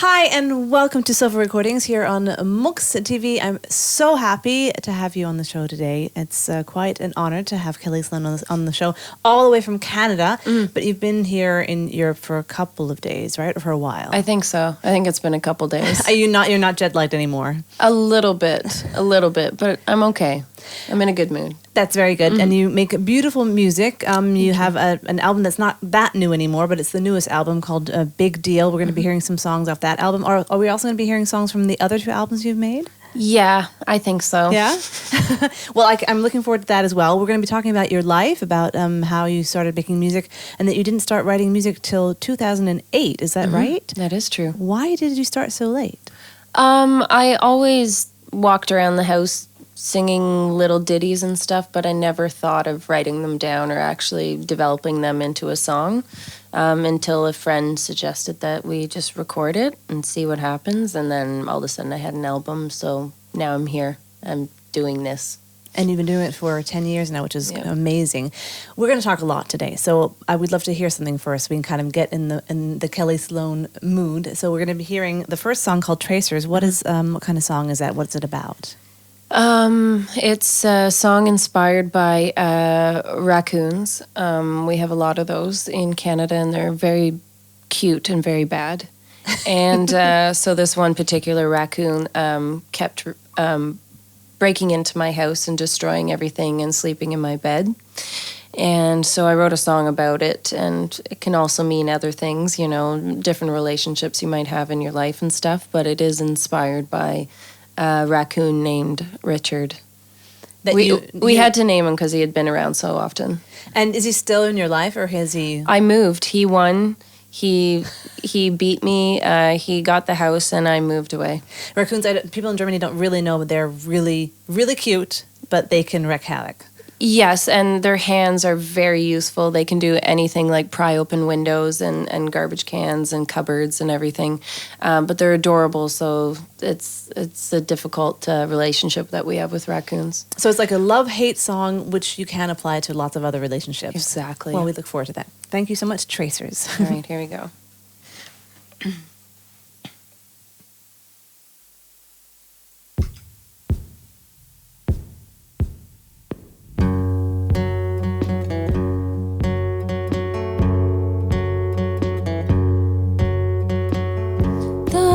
Hi, and welcome to Sofa Recordings here on MUXX TV. I'm so happy to have you on the show today. It's quite an honor to have Kelly Sloan on the show, all the way from Canada. But you've been here in Europe for a couple of days, right? Or for a while. I think so. I think it's been a couple days. You're not jet lagged anymore? A little bit, but I'm okay. I'm in a good mood. That's very good. And you make beautiful music. You have an album that's not that new anymore, but it's the newest album called Big Deal. We're going to be hearing some songs off that album. Are we also going to be hearing songs from the other two albums you've made? Yeah, I think so. Yeah? Well, I'm looking forward to that as well. We're going to be talking about your life, about how you started making music, and that you didn't start writing music till 2008. Is that right? That is true. Why did you start so late? I always walked around the house singing little ditties and stuff, but I never thought of writing them down or actually developing them into a song until a friend suggested that we just record it and see what happens. And then all of a sudden I had an album, so now I'm here. I'm doing this. And you've been doing it for 10 years now, which is amazing. We're going to talk a lot today, so I would love to hear something first. So we can kind of get in the Kelly Sloan mood. So we're going to be hearing the first song called Tracers. What kind of song is that? What's it about? It's a song inspired by raccoons. We have a lot of those in Canada, and they're very cute and very bad. And so this one particular raccoon kept breaking into my house and destroying everything and sleeping in my bed. And so I wrote a song about it, and it can also mean other things, different relationships you might have in your life and stuff, but it is inspired by a raccoon named Richard. We had to name him because he had been around so often. And is he still in your life, or has he? I moved. He won. He beat me. He got the house, and I moved away. Raccoons, people in Germany don't really know, but they're really, really cute, but they can wreak havoc. Yes, and their hands are very useful. They can do anything like pry open windows and garbage cans and cupboards and everything. But they're adorable, so it's a difficult relationship that we have with raccoons. So it's like a love-hate song, which you can apply to lots of other relationships. Exactly. Well, we look forward to that. Thank you so much, Tracers. All right, here we go.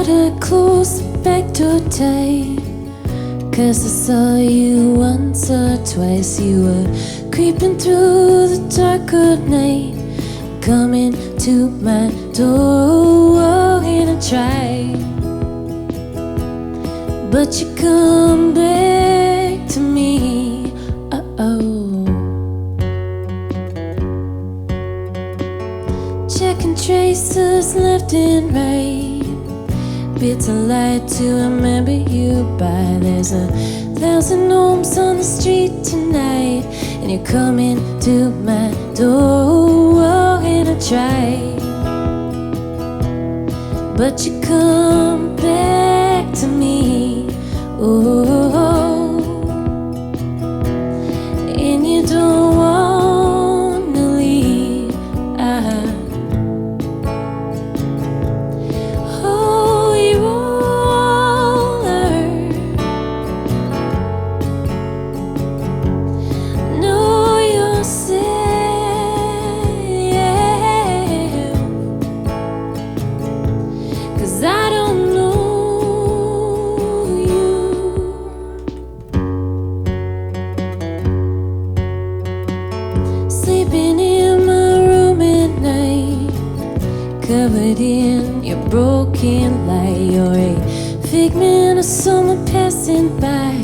I closed the back door tight, 'cause I saw you once or twice. You were creeping through the dark of night, coming to my door, and I tried, but you come back to me. Checking traces left and right, bits of light to remember you by. There's 1,000 homes on the street tonight, and you're coming to my door, and I tried, but you come back to me. And you don't wanna leave. Covered in your broken light, you're a figment of someone passing by.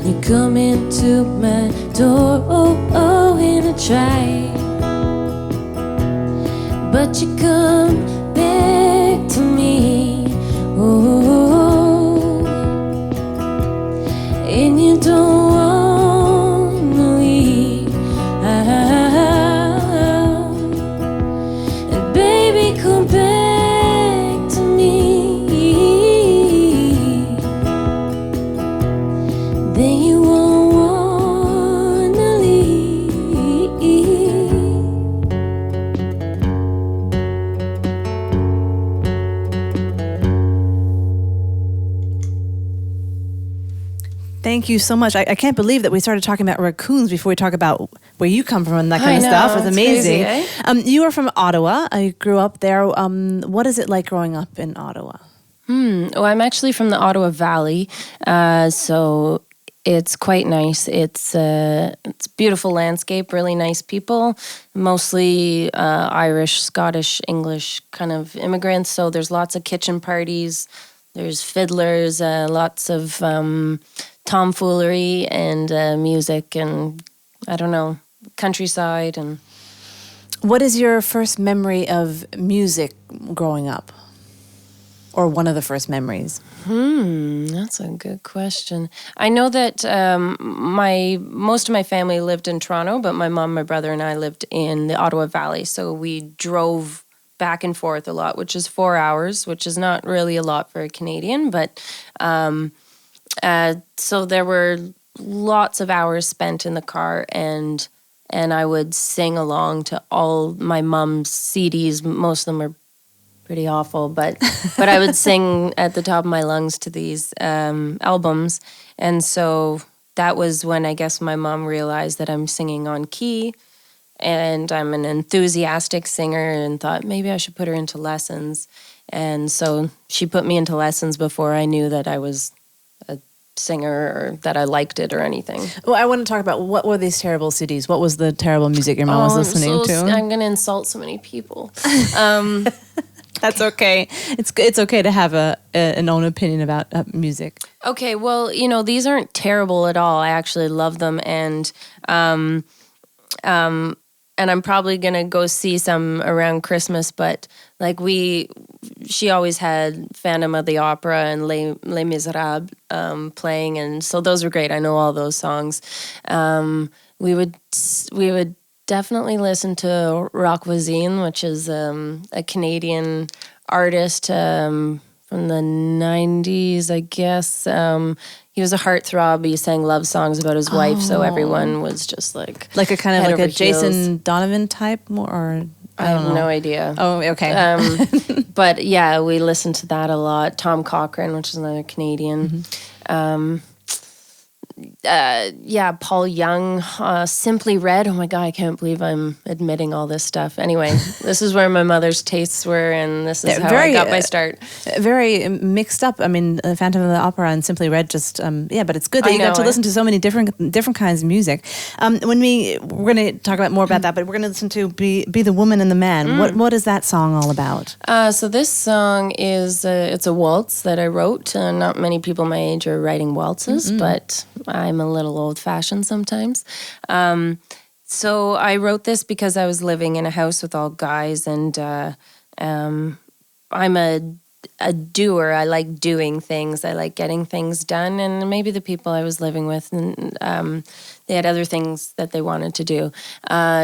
You're coming to my door, and I try, but you come back to me. And you don't wanna leave. And baby, come back to me. Then you won't wanna leave. Thank you so much. I can't believe that we started talking about raccoons before we talk about where you come from and that kind of stuff. It's amazing. Crazy, eh? You are from Ottawa. I grew up there. What is it like growing up in Ottawa? Well, I'm actually from the Ottawa Valley, so it's quite nice. It's beautiful landscape, really nice people, mostly Irish, Scottish, English kind of immigrants. So there's lots of kitchen parties, there's fiddlers, lots of tomfoolery and music, and I don't know, countryside. And What is your first memory of music growing up? Or one of the first memories? That's a good question. I know that most of my family lived in Toronto, but my mom, my brother, and I lived in the Ottawa Valley. So we drove back and forth a lot, which is 4 hours, which is not really a lot for a Canadian. But so there were lots of hours spent in the car, and I would sing along to all my mom's CDs. Most of them were pretty awful, but I would sing at the top of my lungs to these albums. And so that was when I guess my mom realized that I'm singing on key and I'm an enthusiastic singer, and thought maybe I should put her into lessons. And so she put me into lessons before I knew that I was a singer or that I liked it or anything. Well, I want to talk about what were these terrible CDs? What was the terrible music your mom was listening to? I'm going to insult so many people. That's okay. It's okay to have an own opinion about music. Okay, well, these aren't terrible at all. I actually love them, and I'm probably gonna go see some around Christmas. But like she always had Phantom of the Opera and Les Miserables playing, and so those were great. I know all those songs. We would definitely listen to Rock Voisine, which is a Canadian artist from the 90s, I guess. He was a heartthrob. He sang love songs about his wife, so everyone was just like a kind of head like a over Jason heels. Donovan type, more, or I have no idea. Oh, okay. But yeah, we listened to that a lot. Tom Cochrane, which is another Canadian. Paul Young, Simply Red. Oh my God, I can't believe I'm admitting all this stuff. Anyway, this is where my mother's tastes were, and this is how I got my start. Very mixed up. I mean, Phantom of the Opera and Simply Red just, but it's good that you got to listen to so many different kinds of music. We're going to talk about more about that, but we're going to listen to Be the Woman and the Man. What is that song all about? So this song is, it's a waltz that I wrote. Not many people my age are writing waltzes, but I'm a little old-fashioned sometimes. So I wrote this because I was living in a house with all guys, and I'm a doer. I like doing things. I like getting things done, and maybe the people I was living with, they had other things that they wanted to do.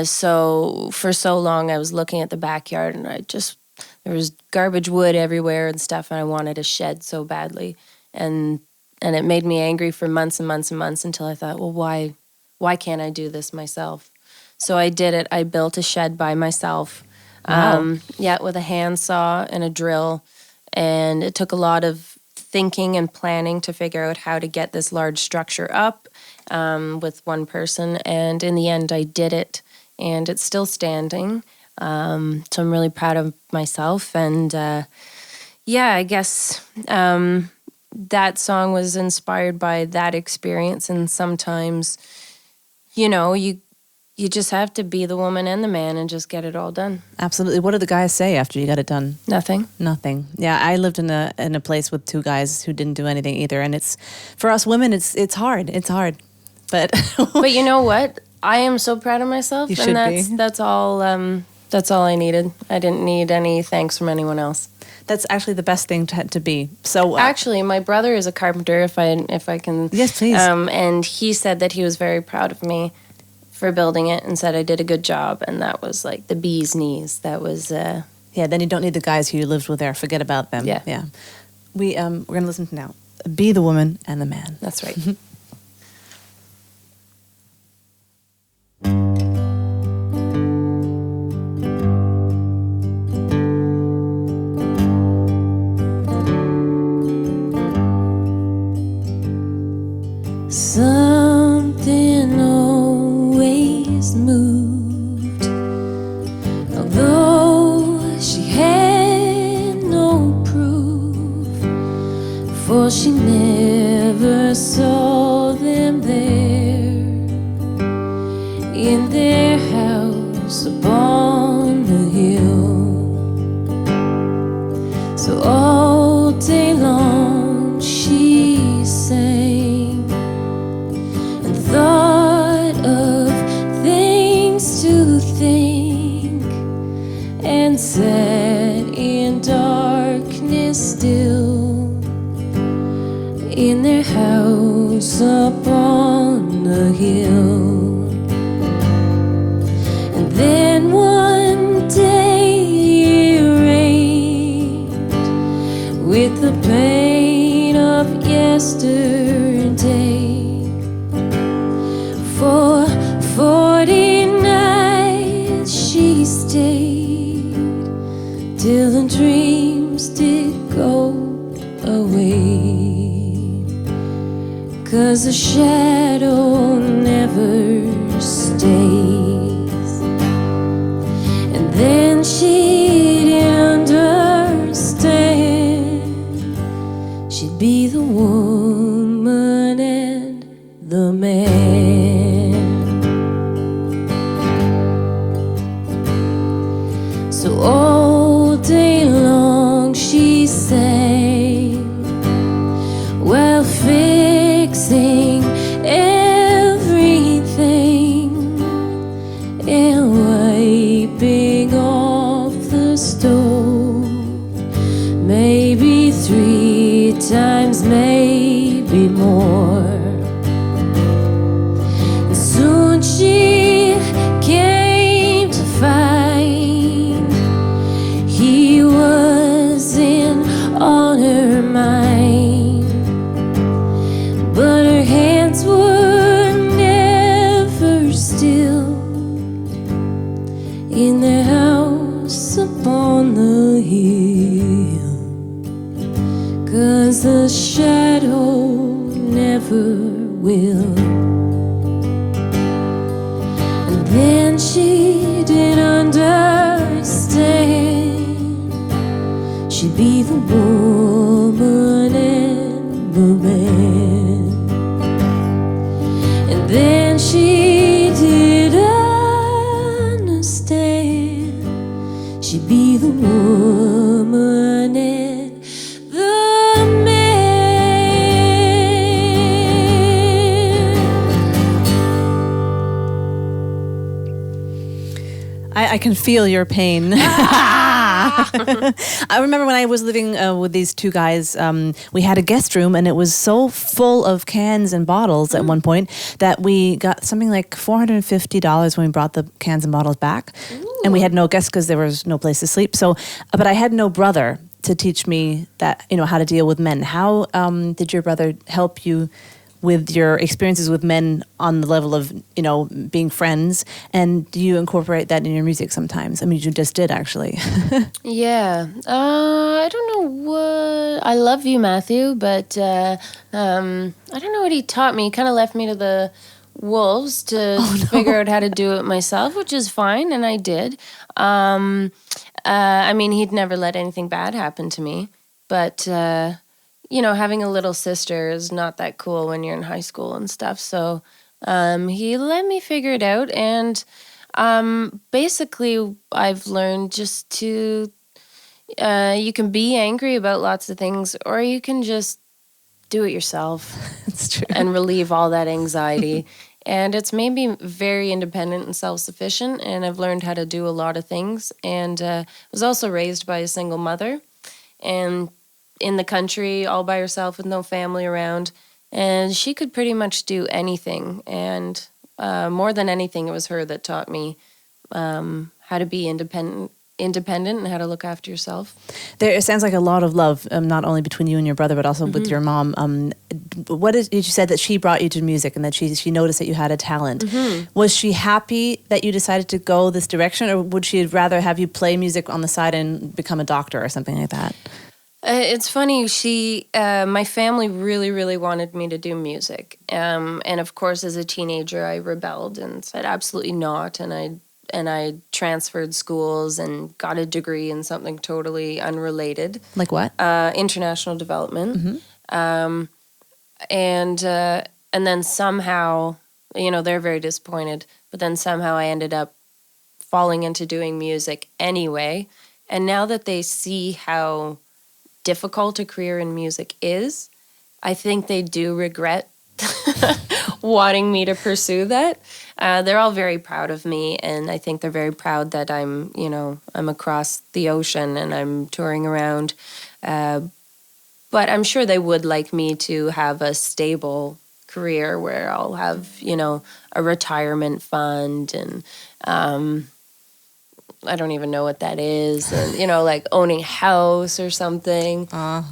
So for so long, I was looking at the backyard, and there was garbage wood everywhere and stuff, and I wanted a shed so badly. And it made me angry for months and months and months until I thought, well, why can't I do this myself? So I did it. I built a shed by myself. Wow. With a handsaw and a drill. And it took a lot of thinking and planning to figure out how to get this large structure up with one person. And in the end, I did it. And it's still standing. So I'm really proud of myself. And I guess... that song was inspired by that experience, and sometimes, you just have to be the woman and the man and just get it all done. Absolutely. What did the guys say after you got it done? Nothing. Yeah, I lived in a place with two guys who didn't do anything either, and it's for us women, it's hard. It's hard, but but you know what? I am so proud of myself, you should be. That's all. That's all I needed. I didn't need any thanks from anyone else. That's actually the best thing to be. So actually, my brother is a carpenter. If I can, yes, please. And he said that he was very proud of me for building it, and said I did a good job. And that was like the bee's knees. That was Then you don't need the guys who you lived with there. Forget about them. Yeah. We're gonna listen to now. Be the Woman and the Man. That's right. think and sat in darkness still in their house up on the hill. And then one day it rained with the pain of yesterday. For 40 nights she stayed till the dreams did go away. 'Cause the shadow never stays. And then she didn't understand. She'd be the woman and the man. So all day long she sang while fixing everything and wiping off the stove. Maybe 3 times, maybe more. And soon she came to find he wasn't on her mind. But her hands were never still in the house upon the hill. 'Cause the shadow never will. And then she didn't understand. She'd be the woman and the man. And then she did understand. She'd be the woman and the man. I can feel your pain. I remember when I was living with these two guys, we had a guest room and it was so full of cans and bottles at one point that we got something like $450 when we brought the cans and bottles back. Ooh. And we had no guests because there was no place to sleep. So, but I had no brother to teach me that, how to deal with men. How did your brother help you with your experiences with men on the level of, being friends? And do you incorporate that in your music sometimes? I mean, you just did actually. Yeah. I don't know what... I love you, Matthew, but I don't know what he taught me. He kind of left me to the wolves to figure out how to do it myself, which is fine, and I did. I mean, he'd never let anything bad happen to me, but... having a little sister is not that cool when you're in high school and stuff. So he let me figure it out. And basically, I've learned just to, you can be angry about lots of things, or you can just do it yourself. That's true. And relieve all that anxiety. And it's made me very independent and self-sufficient. And I've learned how to do a lot of things. And was also raised by a single mother. And in the country, all by herself with no family around. And she could pretty much do anything. And more than anything, it was her that taught me how to be independent and how to look after yourself. It sounds like a lot of love, not only between you and your brother, but also with your mom. You said that she brought you to music and that she noticed that you had a talent. Was she happy that you decided to go this direction, or would she rather have you play music on the side and become a doctor or something like that? It's funny. My family really, really wanted me to do music. And of course, as a teenager, I rebelled and said absolutely not. And I transferred schools and got a degree in something totally unrelated. Like what? International development. And then somehow, they're very disappointed. But then somehow I ended up falling into doing music anyway. And now that they see how difficult a career in music is, I think they do regret wanting me to pursue that. They're all very proud of me, and I think they're very proud that I'm across the ocean and I'm touring around. But I'm sure they would like me to have a stable career where I'll have, a retirement fund and I don't even know what that is, and like owning a house or something.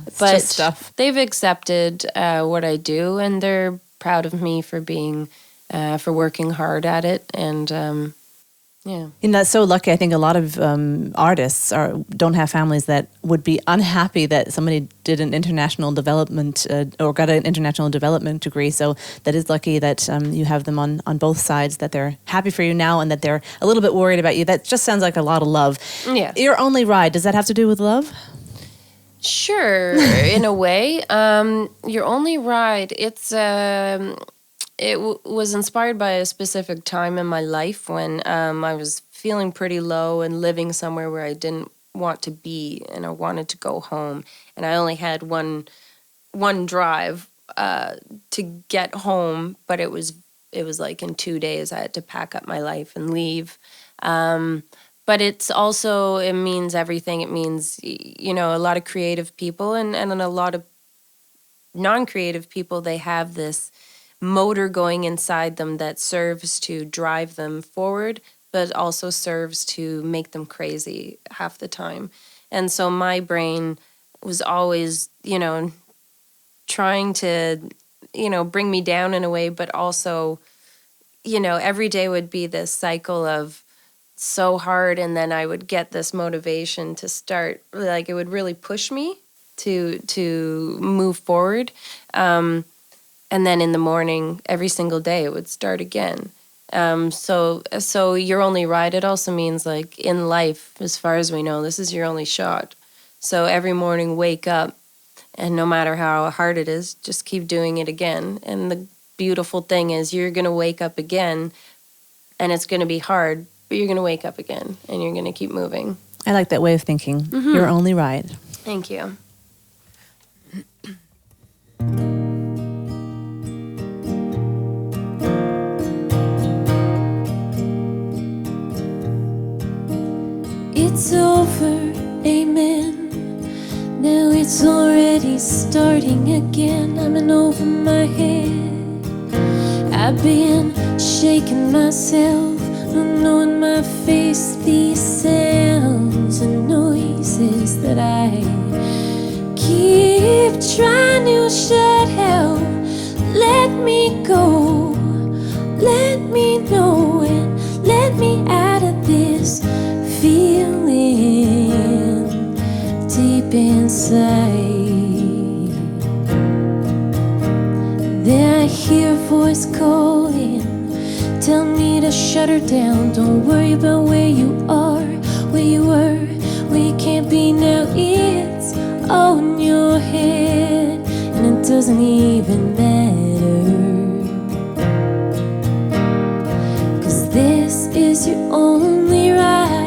It's But just stuff. they've accepted what I do, and they're proud of me for being for working hard at it, and yeah. And that's so lucky. I think a lot of artists don't have families that would be unhappy that somebody did an international development or got an international development degree. So that is lucky that you have them on both sides, that they're happy for you now and that they're a little bit worried about you. That just sounds like a lot of love. Yeah. Your only ride, does that have to do with love? Sure, in a way. Your only ride, was inspired by a specific time in my life when I was feeling pretty low and living somewhere where I didn't want to be, and I wanted to go home. And I only had one drive to get home, but it was like in 2 days I had to pack up my life and leave. But it means everything. It means, a lot of creative people and a lot of non-creative people, they have this motor going inside them that serves to drive them forward, but also serves to make them crazy half the time. And so my brain was always, trying to, bring me down in a way, but also, every day would be this cycle of so hard, and then I would get this motivation to start, like it would really push me to move forward. And then in the morning, every single day, it would start again. So your only ride, it also means like in life, as far as we know, this is your only shot. So every morning, wake up, and no matter how hard it is, just keep doing it again. And the beautiful thing is you're going to wake up again, and it's going to be hard, but you're going to wake up again, and you're going to keep moving. I like that way of thinking. Mm-hmm. Your only ride. Thank you. It's over, amen. Now it's already starting again. I'm in over my head. I've been shaking myself, knowing my face, these sounds and noises that I keep trying to shut out. Let me go, let me know, and let me out of this feeling deep inside. Then I hear a voice calling, tell me to shut her down. Don't worry about where you are, where you were, where you can't be now. It's all in your head, and it doesn't even matter, 'cause this is your only ride.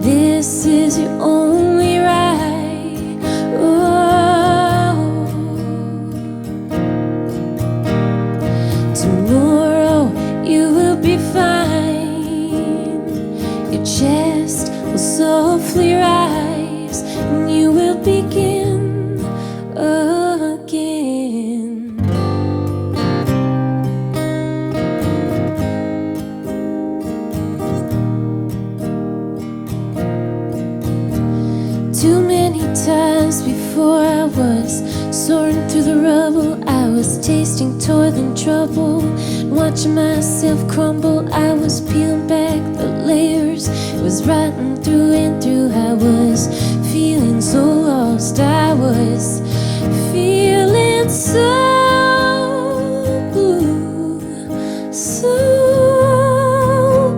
This is your only ride. Oh. Tomorrow you will be fine. Your chest will softly rise, and you will begin again. Too many times before I was soaring through the rubble, I was tasting toil and trouble, watching myself crumble. I was peeling back the layers, it was rotten through and through. I was feeling so lost, I was feeling so blue, so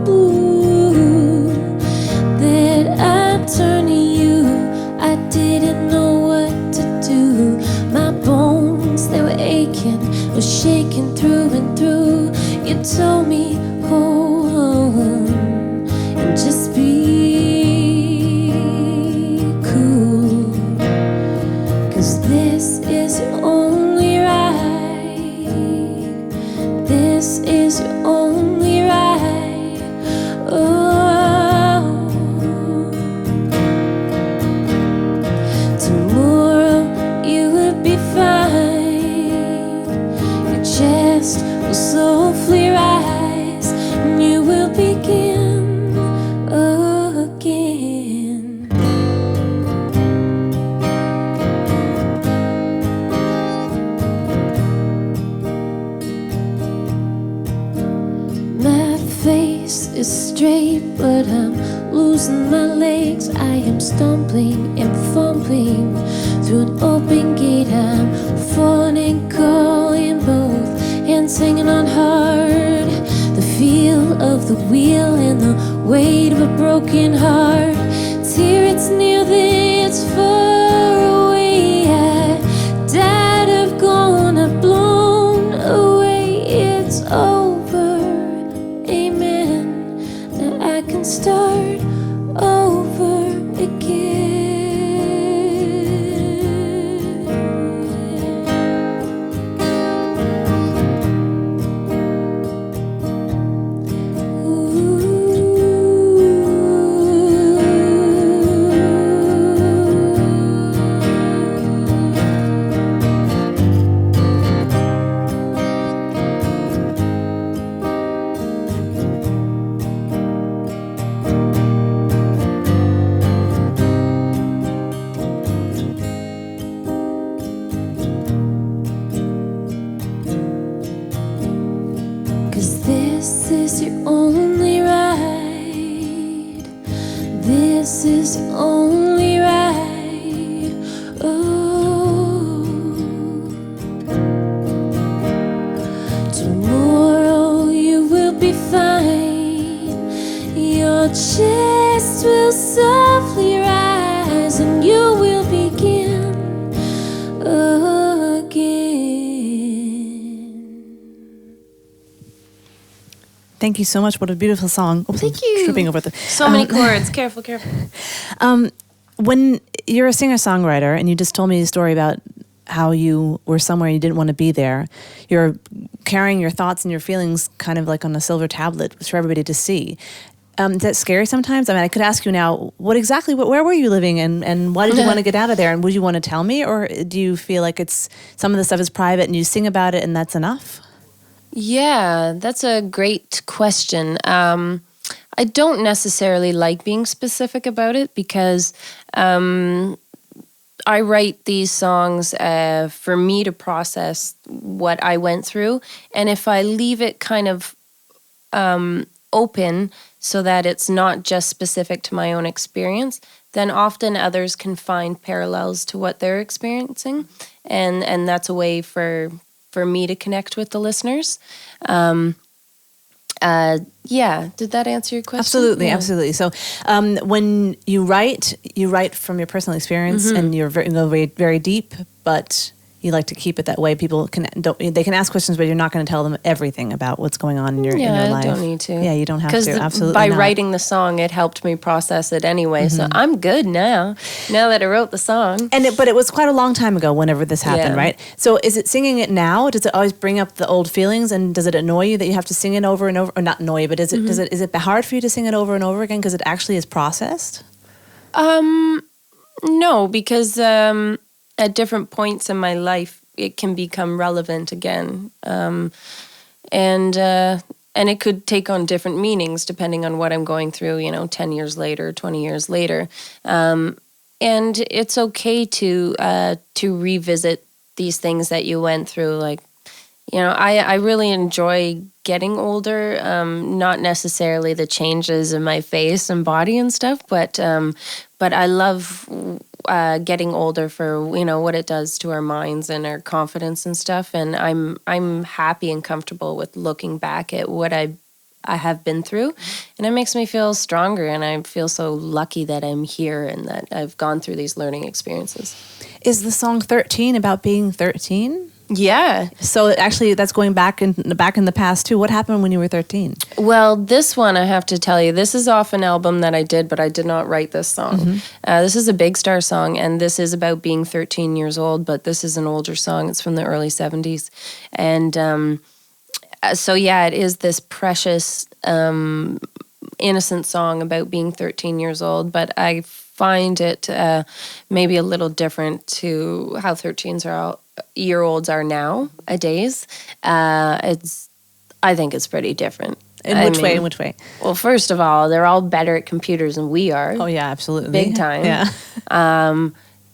blue, that I turned to you. I didn't know what to do. My bones, they were aching, were shaking through and through. You told me, hold on. straight, but I'm losing my legs. I am stumbling and fumbling through an open gate. I'm falling and calling both and singing on hard. The feel of the wheel and the weight of a broken heart. It's here, it's near, then it's far away. I died, I've gone, I've blown away. It's over, amen. Now I can start over again. Cause this is your only ride. This is your only ride. Oh, tomorrow you will be fine. Your chest will softly rise and you will begin again. Thank you so much. What a beautiful song. Oops, Thank I'm you. Tripping over the. So many chords. Careful, careful. When you're a singer-songwriter, and you just told me a story about how you were somewhere you didn't want to be there, you're carrying your thoughts and your feelings kind of like on a silver tablet for everybody to see. Is that scary sometimes? I mean, I could ask you now, where were you living, and why did you want to get out of there, and would you want to tell me, or do you feel like it's some of the stuff is private and you sing about it and that's enough? Yeah, that's a great question. I don't necessarily like being specific about it because I write these songs for me to process what I went through. And if I leave it kind of open so that it's not just specific to my own experience, then often others can find parallels to what they're experiencing. And that's a way for me to connect with the listeners. Did that answer your question? Absolutely, Yeah. absolutely. So, when you write from your personal experience, and you're very, very deep, but you like to keep it that way. People they can ask questions, but you're not going to tell them everything about what's going on in your life. I don't need to. Yeah, you don't have to. Absolutely, by not. writing the song, it helped me process it anyway. So I'm good now. Now that I wrote the song. But it was quite a long time ago. Whenever this happened, Yeah. right? So, is it singing it now? Does it always bring up the old feelings, and does it annoy you that you have to sing it over and over? Or not annoy you, but is it hard for you to sing it over and over again because it actually is processed? No, because at different points in my life, it can become relevant again. And it could take on different meanings depending on what I'm going through, 10 years later, 20 years later. And it's okay to revisit these things that you went through. Like, I really enjoy getting older, not necessarily the changes in my face and body and stuff, but I love getting older for what it does to our minds and our confidence and stuff. And I'm happy and comfortable with looking back at what I have been through, and it makes me feel stronger. And I feel so lucky that I'm here and that I've gone through these learning experiences. Is the song 13 about being 13? Yeah. So actually, that's going back in the past too. What happened when you were 13? Well, this one, I have to tell you, this is off an album that I did, but I did not write this song. This is a Big Star song, and this is about being 13 years old, but this is an older song. It's from the early 70s. And so, yeah, it is this precious, innocent song about being 13 years old, but I find it maybe a little different to how 13-year-olds are nowadays. I think it's pretty different. In which way? Well, first of all, they're all better at computers than we are. Oh yeah, absolutely, big time. Yeah.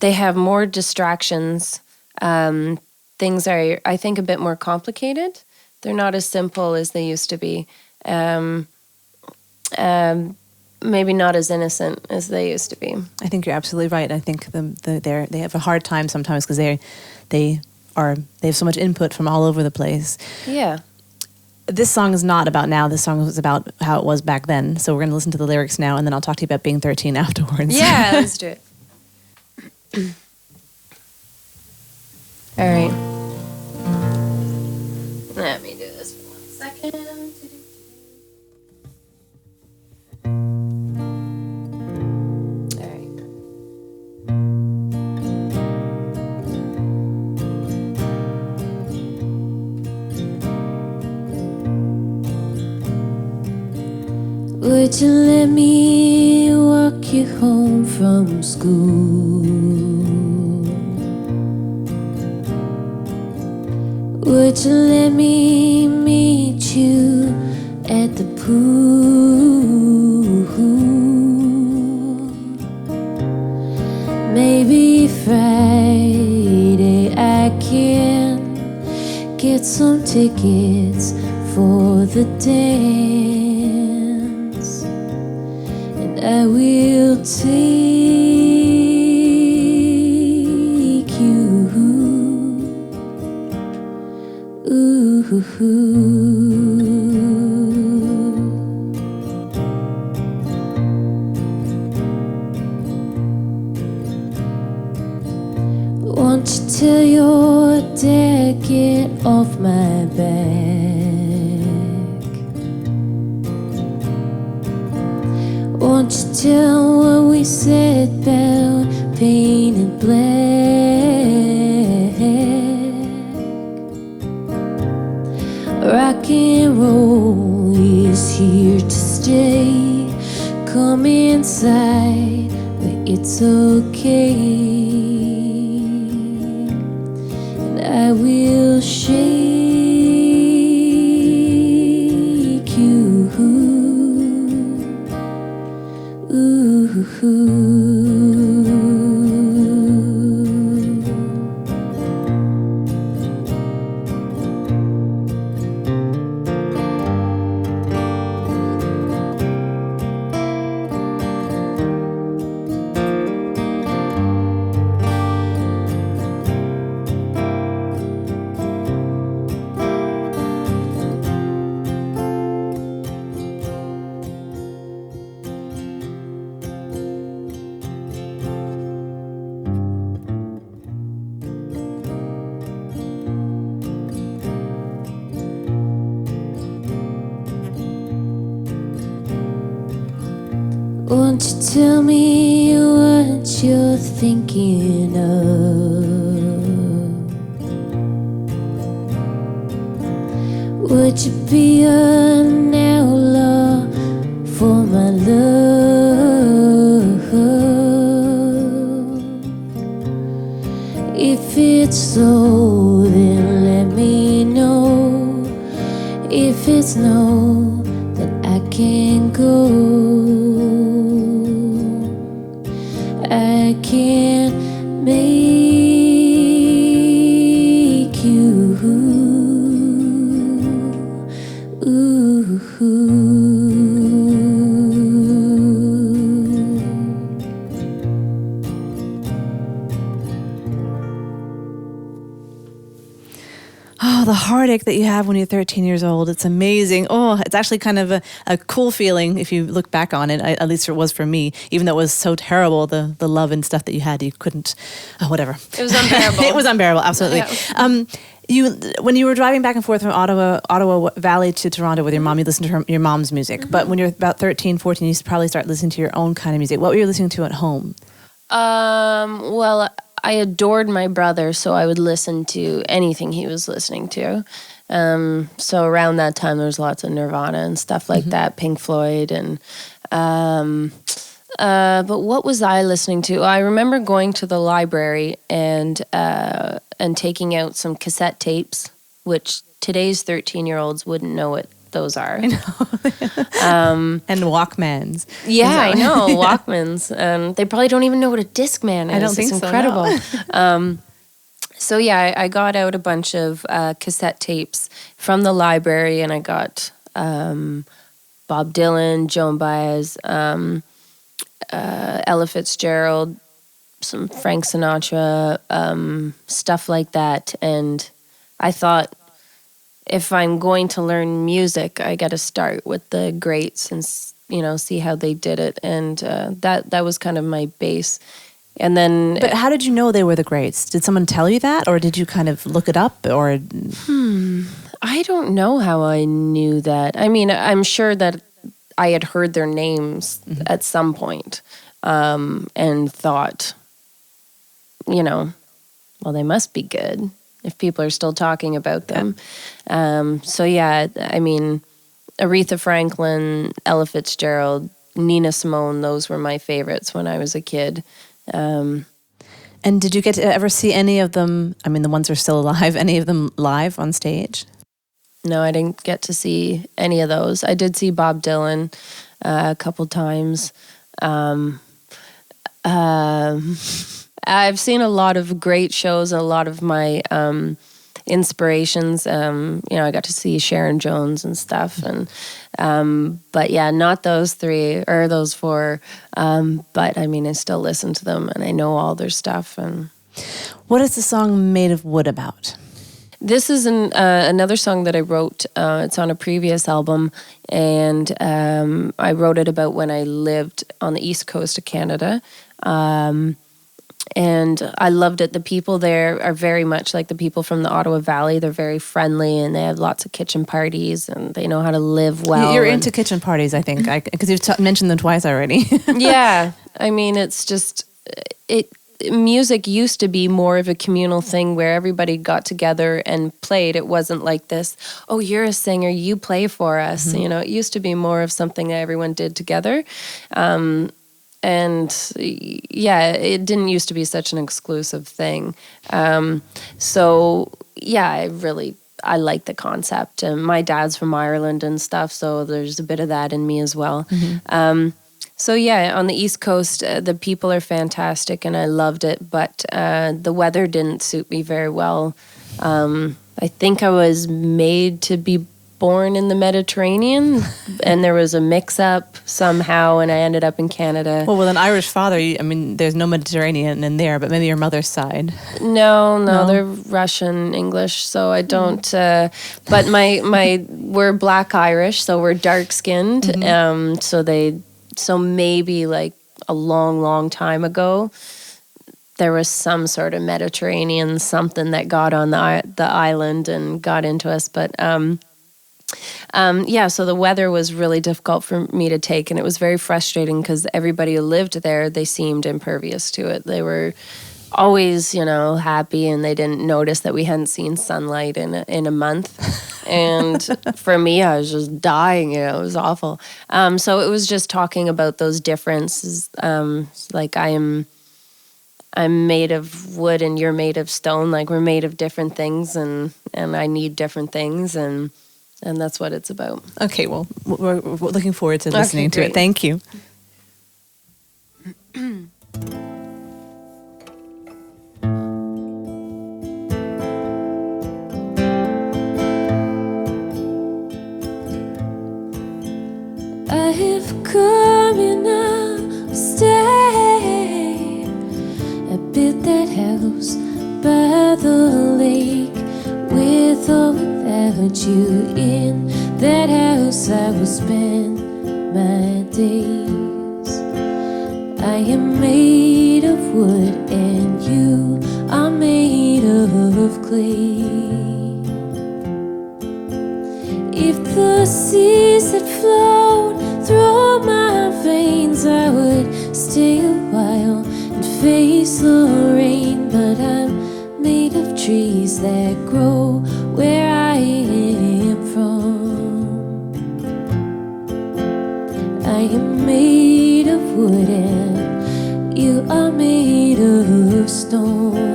They have more distractions. Things are, I think, a bit more complicated. They're not as simple as they used to be. maybe not as innocent as they used to be. I think you're absolutely right. I think they have a hard time sometimes because they have so much input from all over the place. Yeah. This song is not about now. This song was about how it was back then. So we're going to listen to the lyrics now, and then I'll talk to you about being 13 afterwards. Yeah, let's do it. All right. Let me do this for 1 second. All right. Would you let me walk you home from school? Would you let me meet you at the pool? Maybe Friday I can get some tickets for the dance, and I will take you. Won't you tell your dad get off my back? Won't you tell what we said about painted black? Rock and roll is here to stay. Come inside where it's okay, and I will shake you. Won't you tell me what you're thinking of? Would you be an outlaw for my love? If it's so, then let me know. If it's no, then I can't go. I can't make you. Oh, the heartache that you have when you're 13 years old. It's amazing. Oh, it's actually kind of a cool feeling if you look back on it. At least it was for me, even though it was so terrible, the love and stuff that you had. You couldn't, whatever. It was unbearable. It was unbearable, absolutely. Yeah. When you were driving back and forth from Ottawa Valley to Toronto with your mom, you listened to your mom's music. Mm-hmm. But when you're about 13, 14, you probably start listening to your own kind of music. What were you listening to at home? Well, I adored my brother, so I would listen to anything he was listening to. So around that time, there was lots of Nirvana and stuff like that, Pink Floyd, and but what was I listening to? I remember going to the library and taking out some cassette tapes, which today's 13-year-olds wouldn't know what those are. I know. And Walkmans. Yeah, I know, Walkmans. They probably don't even know what a Discman is. I don't think it's so. Incredible. No. So yeah, I got out a bunch of cassette tapes from the library, and I got Bob Dylan, Joan Baez, Ella Fitzgerald, some Frank Sinatra, stuff like that. And I thought, if I'm going to learn music, I got to start with the greats and see how they did it. And that was kind of my base. And then, but how did you know they were the greats? Did someone tell you that, or did you kind of look it up? Or I don't know how I knew that. I mean, I'm sure that I had heard their names at some point, and thought, well, they must be good if people are still talking about them. So yeah, I mean, Aretha Franklin, Ella Fitzgerald, Nina Simone, those were my favorites when I was a kid. And did you get to ever see any of them? I mean, the ones who are still alive, any of them live on stage? No, I didn't get to see any of those. I did see Bob Dylan a couple times. I've seen a lot of great shows, a lot of my inspirations. I got to see Sharon Jones and stuff, and but yeah, not those three or those four. But I mean, I still listen to them, and I know all their stuff. And what is the song "Made of Wood" about? This is another song that I wrote. It's on a previous album, and I wrote it about when I lived on the east coast of Canada. And I loved it. The people there are very much like the people from the Ottawa Valley. They're very friendly, and they have lots of kitchen parties, and they know how to live well. You're into kitchen parties, I think, because you've mentioned them twice already. Yeah. I mean, it's just, music used to be more of a communal thing where everybody got together and played. It wasn't like this, oh, you're a singer, you play for us. It used to be more of something that everyone did together. And yeah, it didn't used to be such an exclusive thing. So yeah, I like the concept. And my dad's from Ireland and stuff, so there's a bit of that in me as well. So yeah, on the East Coast, the people are fantastic, and I loved it. But the weather didn't suit me very well. I think I was made to be born in the Mediterranean, and there was a mix-up somehow, and I ended up in Canada. Well, with an Irish father, I mean, there's no Mediterranean in there, but maybe your mother's side. No, they're Russian English, so I don't. But we're Black Irish, so we're dark-skinned. So maybe like a long, long time ago, there was some sort of Mediterranean something that got on the island and got into us, but. So the weather was really difficult for me to take, and it was very frustrating because everybody who lived there, they seemed impervious to it. They were always, happy, and they didn't notice that we hadn't seen sunlight in a month. And for me, I was just dying. It was awful. So it was just talking about those differences. Like I'm made of wood, and you're made of stone. Like we're made of different things, and I need different things, and that's what it's about. Okay, well, we're looking forward to listening to it. Thank you. I have come and I'll stay. I built that house by the lake. With or without you in that house, I will spend my days. I am made of wood, and you are made of clay. If the seas had flowed through my veins, I would stay a while and face the rain. But I'm made of trees that grow where I am from. I am made of wood, and you are made of stone.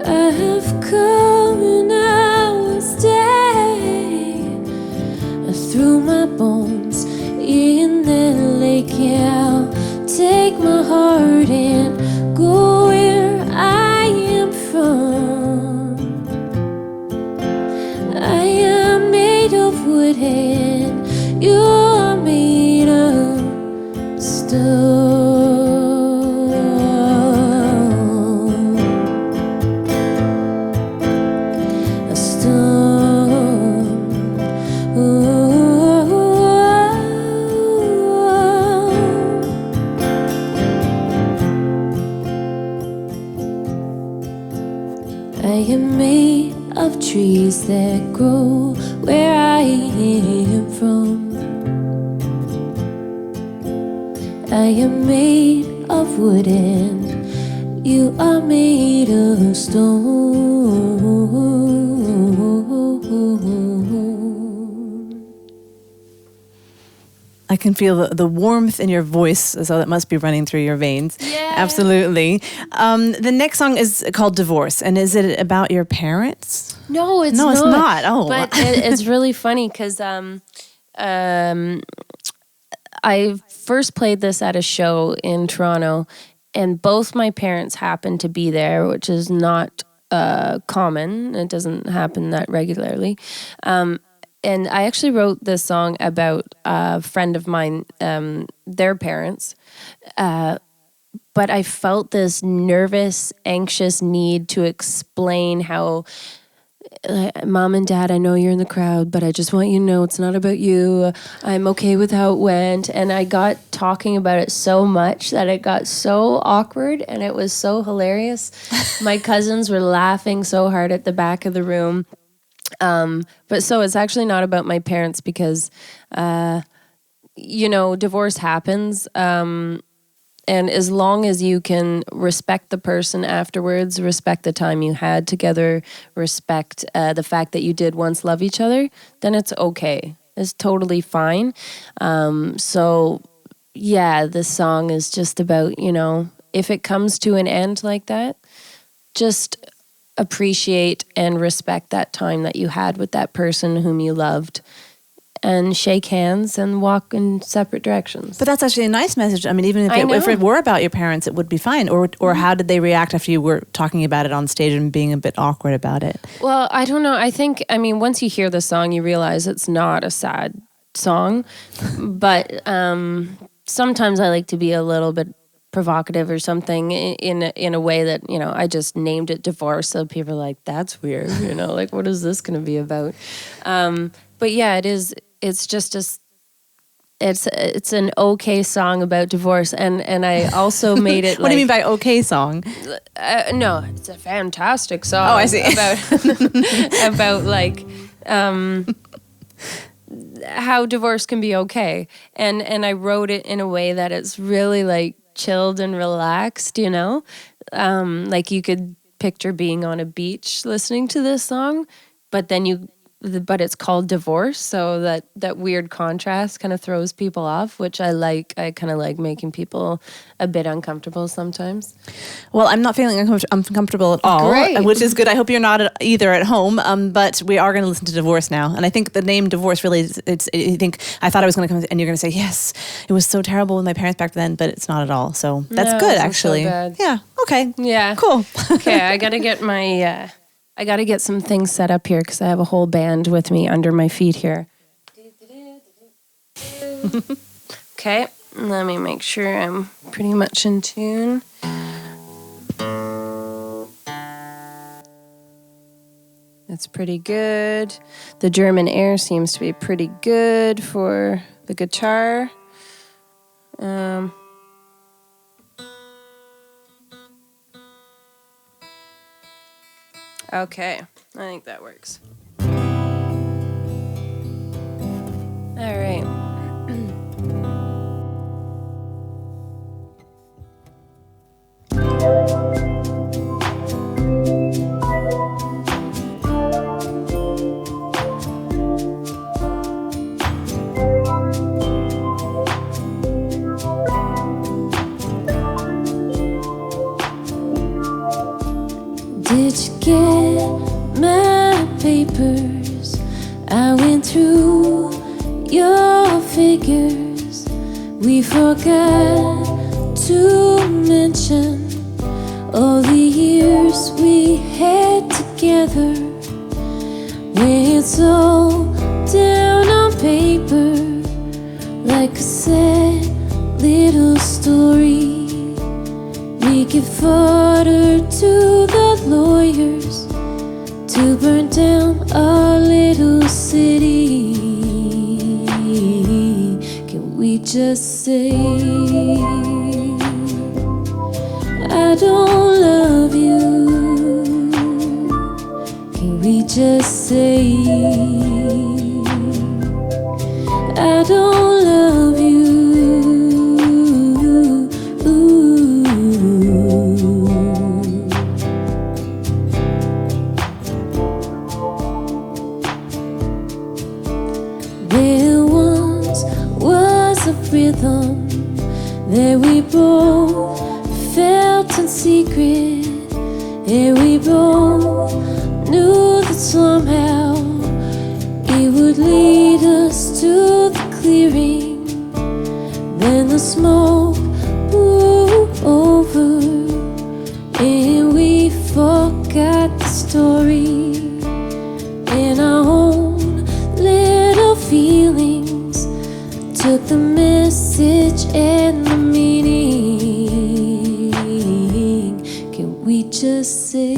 I have come and I'll wood hand. You are made of stone. A stone. I am made of trees that grow where I am from. I am made of wood and you are made of stone. I can feel the warmth in your voice, so that must be running through your veins. Yeah. Absolutely. The next song is called Divorce, and is it about your parents? No, it's No, not. it's not. Oh. But it's really funny because I first played this at a show in Toronto, and both my parents happened to be there, which is not common. It doesn't happen that regularly. And I actually wrote this song about a friend of mine, their parents. But I felt this nervous, anxious need to explain how, Mom and Dad, I know you're in the crowd, but I just want you to know it's not about you. I'm okay with how it went. And I got talking about it so much that it got so awkward and it was so hilarious. My cousins were laughing so hard at the back of the room. But so it's actually not about my parents because, divorce happens. And as long as you can respect the person afterwards, respect the time you had together, respect the fact that you did once love each other, then it's okay. It's totally fine. So, yeah, this song is just about, if it comes to an end like that, just appreciate and respect that time that you had with that person whom you loved. And shake hands and walk in separate directions. But that's actually a nice message. I mean, even if it were about your parents, it would be fine. Or how did they react after you were talking about it on stage and being a bit awkward about it? Well, I don't know. I mean, once you hear the song, you realize it's not a sad song. But sometimes I like to be a little bit provocative or something in a way that, I just named it Divorce. So people are like, that's weird. Like, what is this going to be about? But yeah, it is. It's just it's an okay song about divorce, and I also made it. What do you mean by okay song? No, it's a fantastic song. Oh, I see. About like how divorce can be okay, and I wrote it in a way that it's really like chilled and relaxed. Like you could picture being on a beach listening to this song, but it's called Divorce, so that weird contrast kind of throws people off, which I like. I kind of like making people a bit uncomfortable sometimes. Well, I'm not feeling uncomfortable at all, Great. Which is good. I hope you're not either at home, but we are going to listen to Divorce now. And I think the name Divorce really, I thought I was going to come and you're going to say, yes, it was so terrible with my parents back then, but it's not at all. So that's No, good, it's not actually. so bad. Yeah, okay. Yeah. Cool. Okay, I got to get my... I got to get some things set up here because I have a whole band with me under my feet here. Okay, let me make sure I'm pretty much in tune. That's pretty good. The German air seems to be pretty good for the guitar. Okay, I think that works. All right. Did you get my papers? I went through your figures. We forgot to mention all the years we had together. When it's all down to burn down our little city. Can we just say I don't love you? Can we just say I don't love you? There once was a rhythm that we both felt in secret, and we both knew that somehow it would lead us to the clearing. Then the smoke blew over, and we forgot the story, and our own little feelings took the message and the meaning. Can we just say I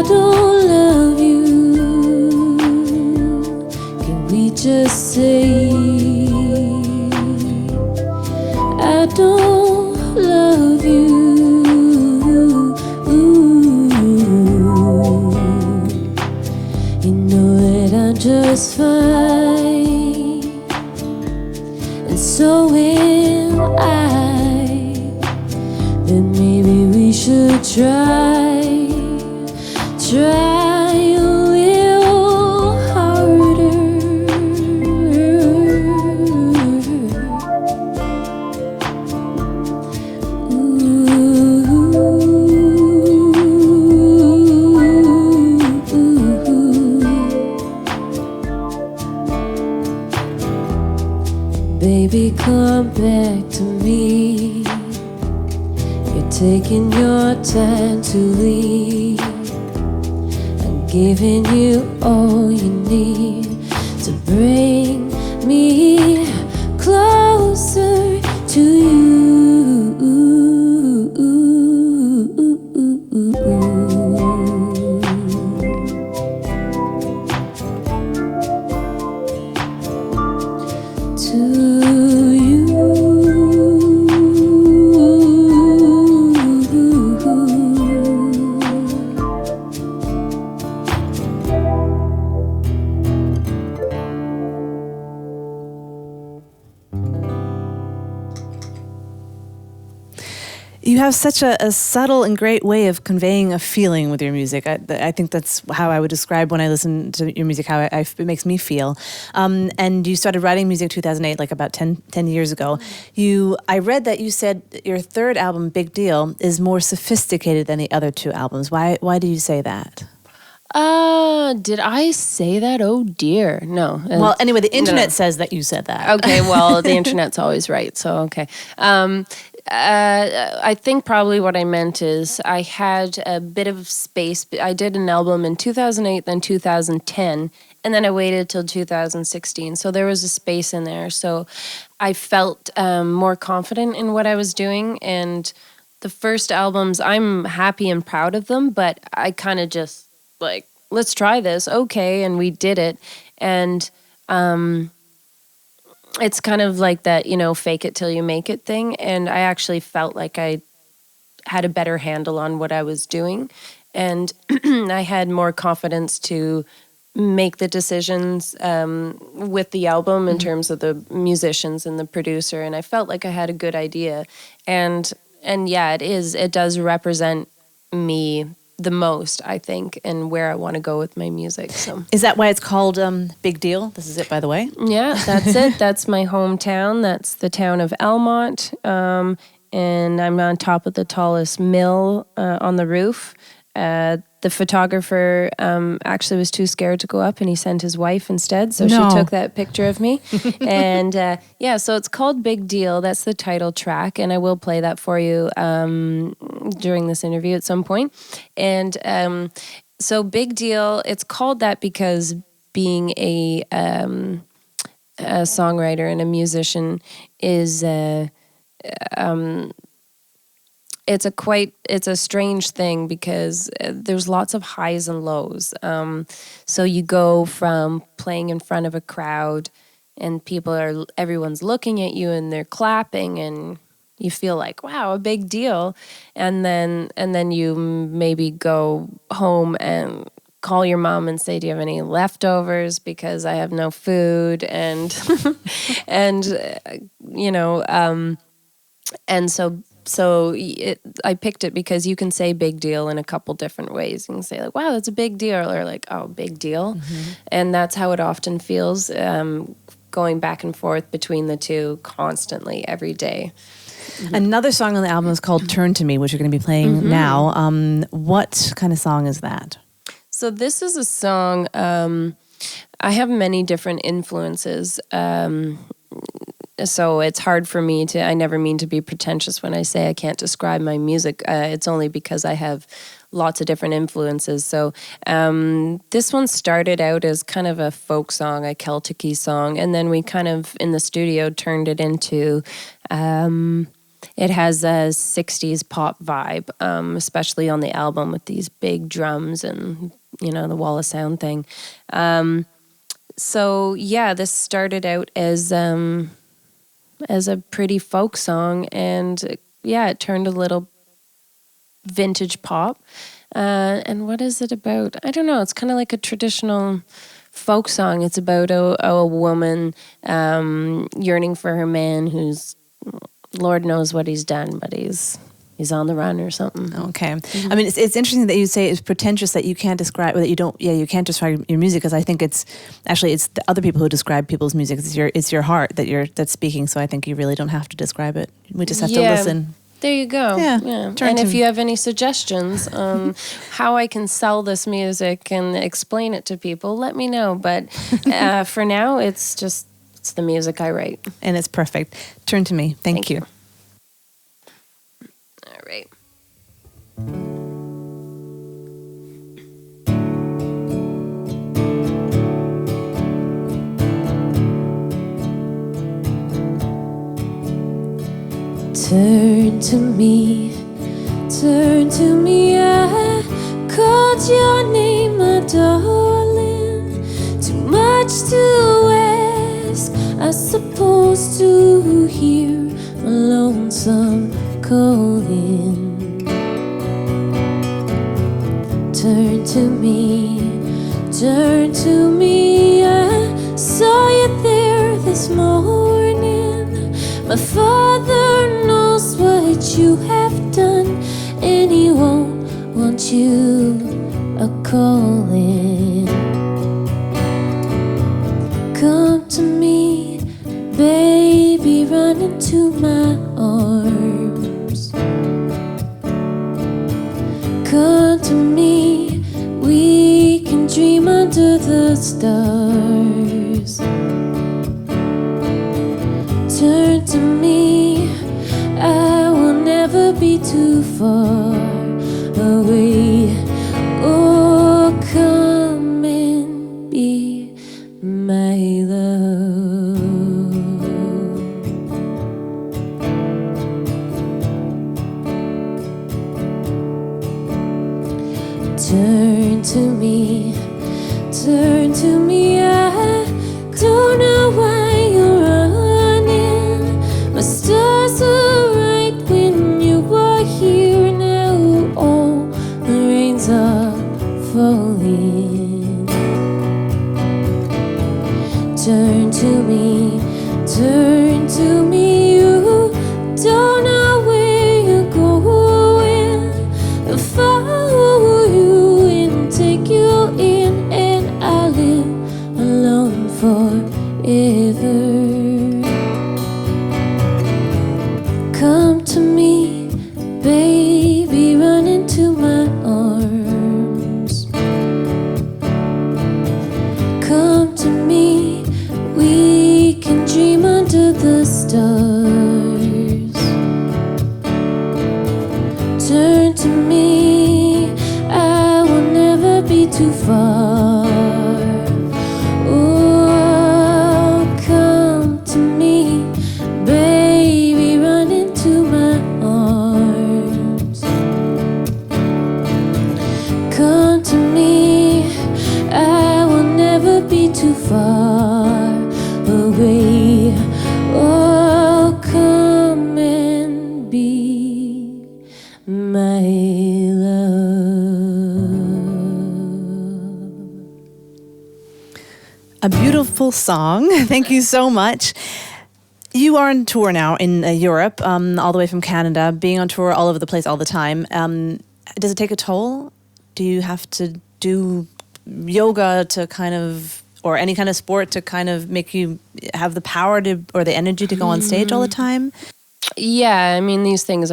don't love you? Can we just say I don't love you? You know that I'm just fine, and so am I. Then maybe we should try a little harder. Baby, come back to me. You're taking your time to leave. I'm giving you all you need to bring me closer to you. You have such a subtle and great way of conveying a feeling with your music. I think that's how I would describe when I listen to your music, how it makes me feel. And you started writing music 2008, like about 10 years ago. I read that you said your third album, Big Deal, is more sophisticated than the other two albums. Why do you say that? Did I say that? Oh dear, no. Well, anyway, the internet says that you said that. Okay, well, the internet's always right, so okay. I think probably what I meant is I had a bit of space. I did an album in 2008, then 2010, and then I waited till 2016. So there was a space in there. So I felt more confident in what I was doing. And the first albums, I'm happy and proud of them, but I kind of just like, let's try this. Okay, and we did it. And it's kind of like that, fake it till you make it thing. And I actually felt like I had a better handle on what I was doing. And I had more confidence to make the decisions with the album in terms of the musicians and the producer. And I felt like I had a good idea. And yeah, it does represent me the most, I think, and where I want to go with my music. So, is that why it's called Big Deal? This is it, by the way. Yeah, that's it. That's my hometown. That's the town of Elmont, and I'm on top of the tallest mill on the roof. The photographer actually was too scared to go up, and he sent his wife instead. So she took that picture of me. And so it's called Big Deal. That's the title track, and I will play that for you during this interview at some point. And so Big Deal, it's called that because being a songwriter and a musician is it's a strange thing because there's lots of highs and lows. So you go from playing in front of a crowd and everyone's looking at you and they're clapping and you feel like, wow, a big deal. And then you maybe go home and call your mom and say, do you have any leftovers? Because I have no food. And, and I picked it because you can say big deal in a couple different ways. You can say like, wow, that's a big deal, or like, oh, big deal. Mm-hmm. And that's how it often feels, going back and forth between the two constantly every day. Mm-hmm. Another song on the album is called Turn to Me, which you're going to be playing now. What kind of song is that? So this is a song, I have many different influences. So it's hard for me I never mean to be pretentious when I say I can't describe my music. It's only because I have lots of different influences. So this one started out as kind of a folk song, a Celtic-y song, and then we kind of, in the studio, turned it into, it has a 60s pop vibe, especially on the album with these big drums and, the wall of sound thing. So yeah, this started out as a pretty folk song, and yeah, it turned a little vintage pop. And what is it about? I don't know. It's kind of like a traditional folk song. It's about a woman yearning for her man who's, Lord knows what he's done, but he's on the run or something. Okay. Mm-hmm. I mean, it's interesting that you say it's pretentious that you can't describe, or that you can't describe your music, because I think it's the other people who describe people's music. It's your heart that's speaking. So I think you really don't have to describe it. We just have to listen. There you go. Yeah. And if you have any suggestions on how I can sell this music and explain it to people, let me know. But for now, it's the music I write. And it's perfect. Turn to Me. Thank you. All right. Turn to me, I called your name, my darling. Too much to ask, I suppose, to hear a lonesome calling. Turn to me, I saw you there this morning. My father knows what you have done, and he won't want you a-calling. Come to me, baby, run into my arms. Come to me, we can dream under the stars. Turn to me, I will never be too far away. Oh, come and be my love. Turn to me, I don't know why you're running. My stars are right when you are here now. All the rains are falling. Turn to me, you don't know where you're going. I'll follow you and take you in, and I'll live alone forever. Come to me, baby, run into my arms. Come to me, we can dream under the stars. Turn to me, I will never be too far. Oh, come to me, baby, run into my arms. too far away. Oh, come and be my love. A beautiful song. Thank you so much. You are on tour now in Europe, all the way from Canada, being on tour all over the place all the time. Does it take a toll? Do you have to do yoga to kind of, or any kind of sport to kind of make you have the power to, or the energy to go on stage all the time? Yeah, I mean, these things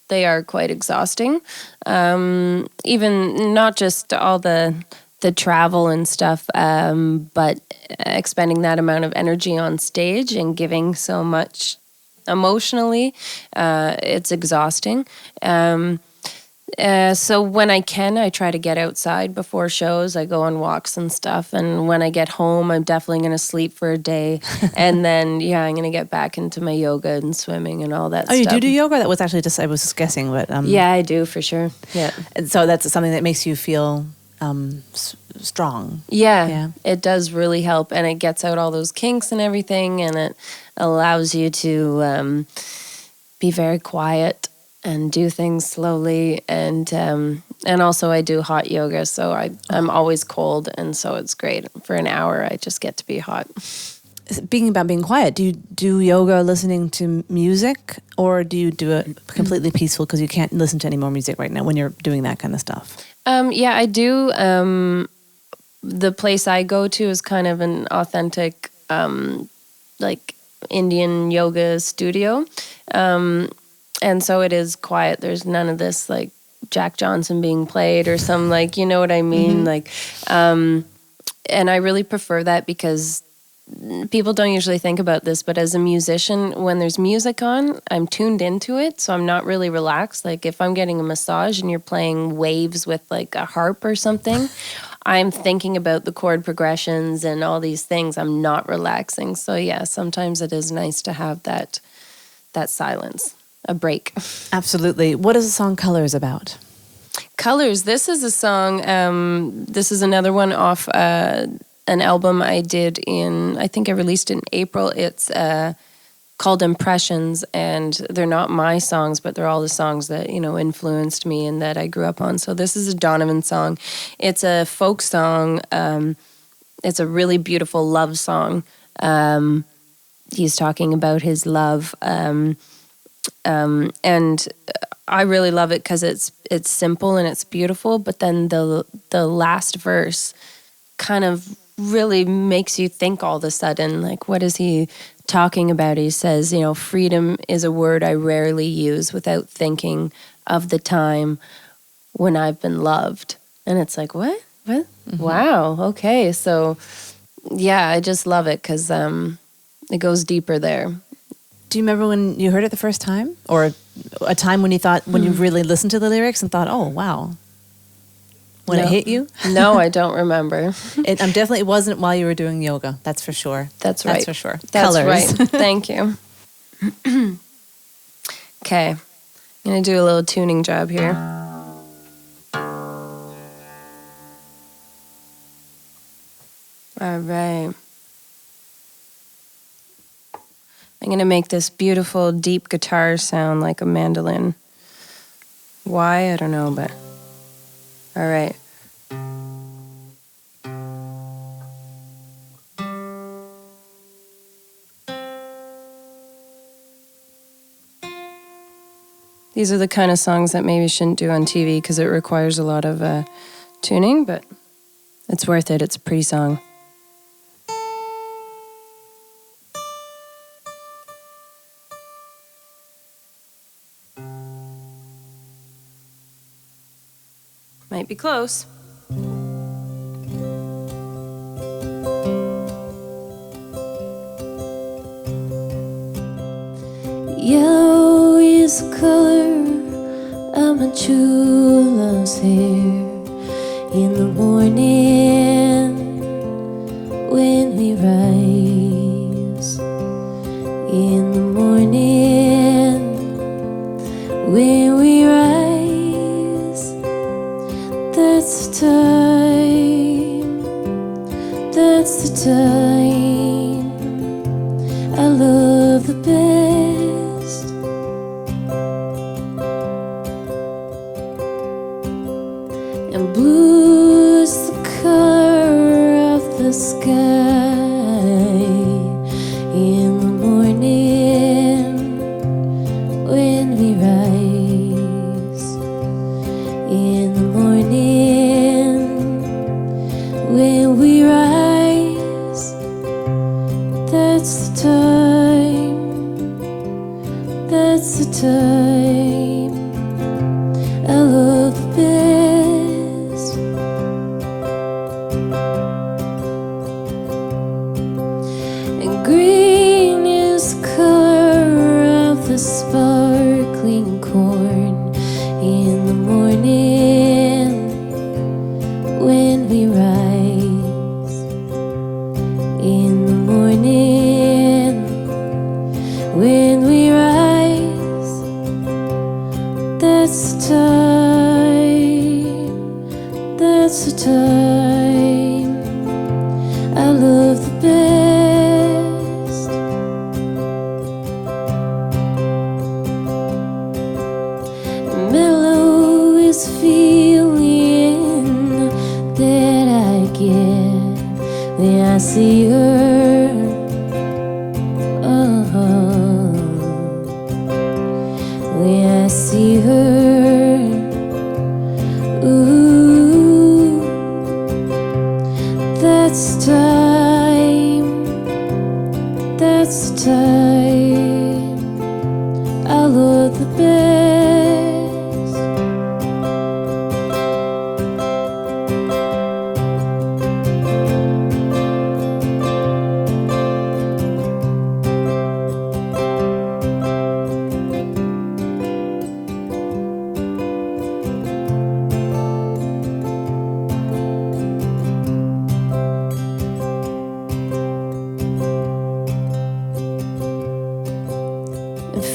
they are quite exhausting. Even not just all the travel and stuff, but expending that amount of energy on stage and giving so much emotionally, it's exhausting. So when I can, I try to get outside before shows. I go on walks and stuff. And when I get home, I'm definitely going to sleep for a day. And then, I'm going to get back into my yoga and swimming and all that stuff. Oh, you do yoga? That was actually just, I was just guessing. But yeah, I do for sure. Yeah. So that's something that makes you feel strong. Yeah, it does really help. And it gets out all those kinks and everything. And it allows you to be very quiet and do things slowly, and also I do hot yoga, so I'm always cold, and so it's great. For an hour, I just get to be hot. Speaking about being quiet, do you do yoga listening to music, or do you do it completely peaceful because you can't listen to any more music right now when you're doing that kind of stuff? Yeah, I do. The place I go to is kind of an authentic, like Indian yoga studio. And so it is quiet. There's none of this like Jack Johnson being played or some like, you know what I mean? Like, and I really prefer that because people don't usually think about this, but as a musician, when there's music on, I'm tuned into it. So I'm not really relaxed. Like if I'm getting a massage and you're playing waves with like a harp or something, I'm thinking about the chord progressions and all these things. I'm not relaxing. So yeah, sometimes it is nice to have that silence. A break. Absolutely. What is the song Colors about? Colors. This is a song, this is another one off an album I did I think I released it in April. It's called Impressions, and they're not my songs, but they're all the songs that, influenced me and that I grew up on. So this is a Donovan song. It's a folk song. It's a really beautiful love song. He's talking about his love. And I really love it because it's simple and it's beautiful, but then the last verse kind of really makes you think all of a sudden, like, what is he talking about? He says, freedom is a word I rarely use without thinking of the time when I've been loved. And it's like, what? Mm-hmm. Wow. Okay. So yeah, I just love it because it goes deeper there. Do you remember when you heard it the first time? Or a time when you really listened to the lyrics and thought, oh, wow. When it hit you? No, I don't remember. It wasn't while you were doing yoga. That's for sure. That's right. That's for sure. That's Colors. right. Thank you. Okay. I'm going to do a little tuning job here. All right. I'm going to make this beautiful deep guitar sound like a mandolin. Why? I don't know, but all right. These are the kind of songs that maybe shouldn't do on TV because it requires a lot of tuning, but it's worth it. It's a pretty song. Might be close. Yellow is the color of my true love's hair. In the morning when we rise, in the morning when we rise, that's the time That's the time I love the best. And blue is the color of the sky in the morning when we rise. In the morning when we rise, that's the time, that's the time I love the best. And green is the color of the sparkling corn in the morning when we rise. In the morning when we rise, that's the time, that's the time I love the best. Mellow is feeling that I get when I see her. When I see her, ooh, that's the time, that's the time I love the best.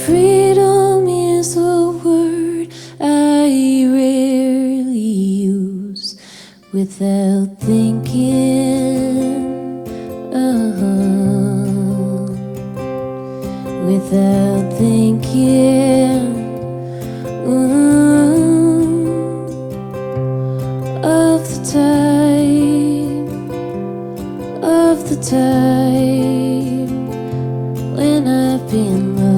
Freedom is a word I rarely use without thinking, without thinking of the time when I've been loved.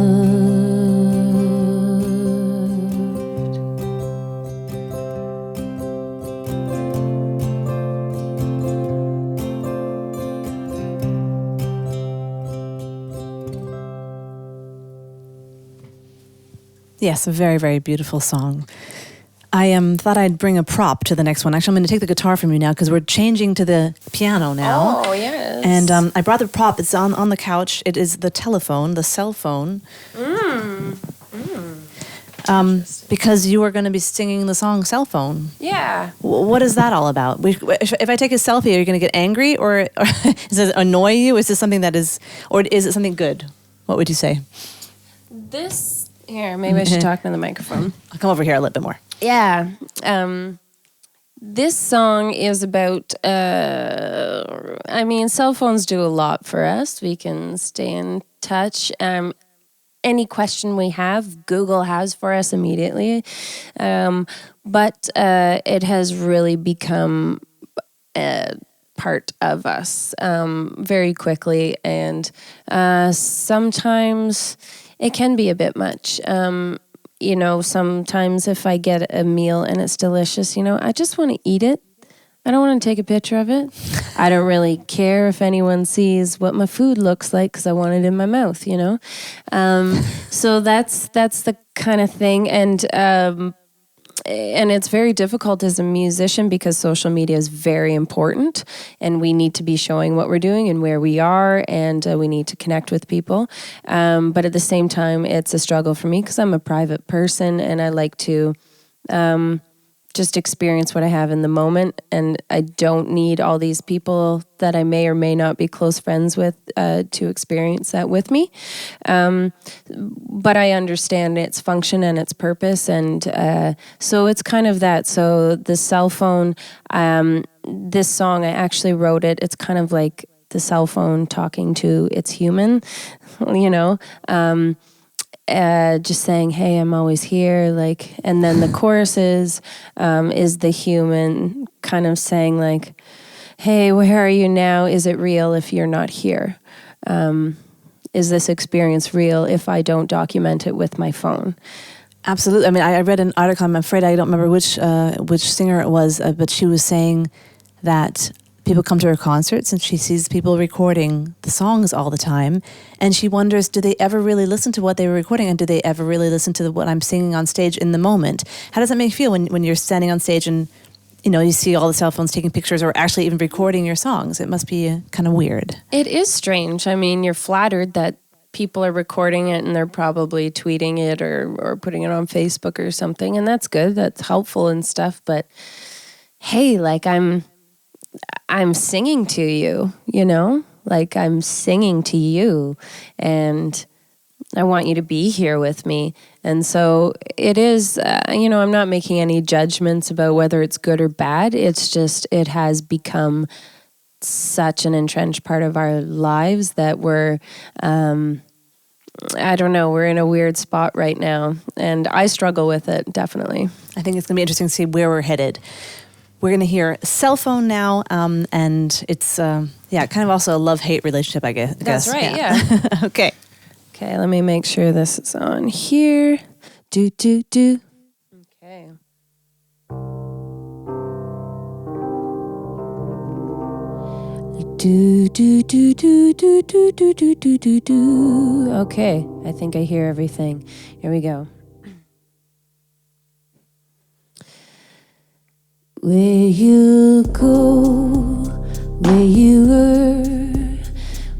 Yes, a very, very beautiful song. I thought I'd bring a prop to the next one. Actually, I'm going to take the guitar from you now because we're changing to the piano now. Oh, yes. And I brought the prop. It's on the couch. It is the telephone, the cell phone. Because you are going to be singing the song Cell Phone. Yeah. What is that all about? If I take a selfie, are you going to get angry or does it annoy you? Is this something that is, or is it something good? What would you say? Here, maybe I should talk into the microphone. I'll come over here a little bit more. Yeah. This song is about, cell phones do a lot for us. We can stay in touch. Any question we have, Google has for us immediately. But it has really become a part of us very quickly. And sometimes it can be a bit much. Sometimes if I get a meal and it's delicious, I just want to eat it. I don't want to take a picture of it. I don't really care if anyone sees what my food looks like because I want it in my mouth, So that's the kind of thing. And it's very difficult as a musician because social media is very important and we need to be showing what we're doing and where we are and we need to connect with people. But at the same time, it's a struggle for me because I'm a private person and I like to just experience what I have in the moment, and I don't need all these people that I may or may not be close friends with to experience that with me. But I understand its function and its purpose, and so it's kind of that. So the cell phone, this song, I actually wrote it. It's kind of like the cell phone talking to its human, you know. Just saying, hey, I'm always here, like, and then the chorus is the human kind of saying, like, hey, where are you now? Is it real if you're not here? Is this experience real if I don't document it with my phone? Absolutely. I mean, I read an article, I'm afraid I don't remember which singer it was, but she was saying that people come to her concerts and she sees people recording the songs all the time. And she wonders, do they ever really listen to what they were recording? And do they ever really listen to what I'm singing on stage in the moment? How does that make you feel when you're standing on stage and, you know, you see all the cell phones taking pictures or actually even recording your songs? It must be kind of weird. It is strange. I mean, you're flattered that people are recording it and they're probably tweeting it or putting it on Facebook or something. And that's good. That's helpful and stuff. But hey, like I'm singing to you, you know, like I'm singing to you and I want you to be here with me. And so it is, you know, I'm not making any judgments about whether it's good or bad. It's just, it has become such an entrenched part of our lives that we're, I don't know, we're in a weird spot right now. And I struggle with it, definitely. I think it's going to be interesting to see where we're headed. We're going to hear Cell Phone now, and it's, kind of also a love-hate relationship, I guess. That's right, yeah. Okay. Okay, let me make sure this is on here. Do. Okay. Do. Okay, I think I hear everything. Here we go. Where you go, where you were,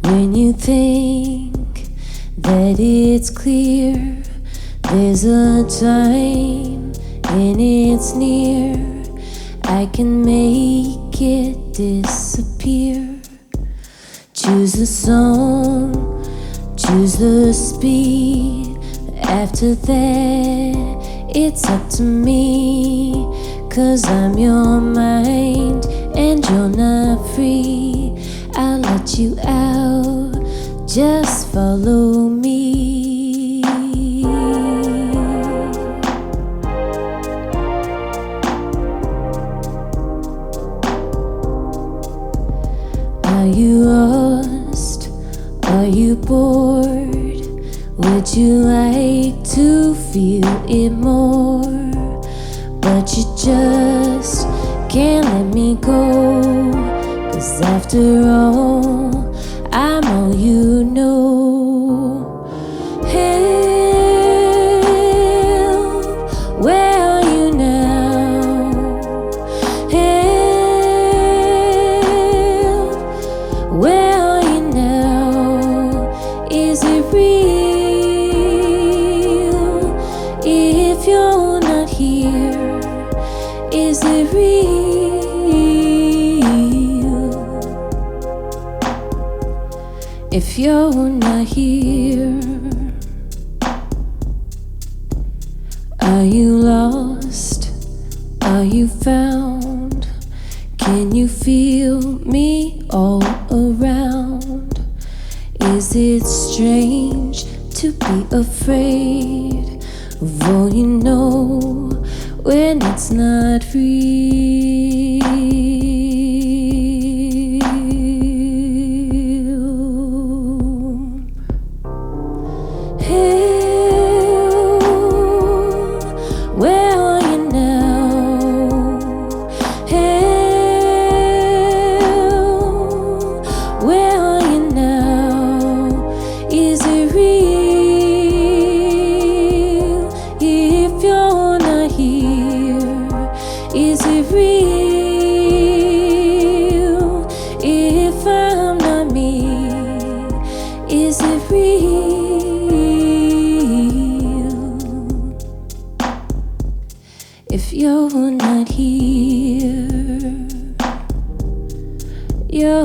when you think that it's clear, there's a time and it's near, I can make it disappear. Choose the song, choose the speed, after that it's up to me. 'Cause I'm your mind and you're not free. I'll let you out, just follow me. Are you lost? Are you bored? Would you like to feel it more? But you just can't let me go. 'Cause after all, I'm all you know. Help, where are you now? Help, where are you now? Is it real if you're not here? Is it real if you're not here? Are you lost? Are you found? Can you feel me all around? Is it strange to be afraid of all you know when it's not real? Help, where are you now? Help, where are you now? Is it real if you're not here? Is it real?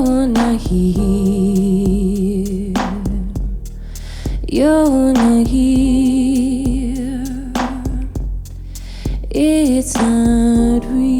you're not here. You're not here. It's not real.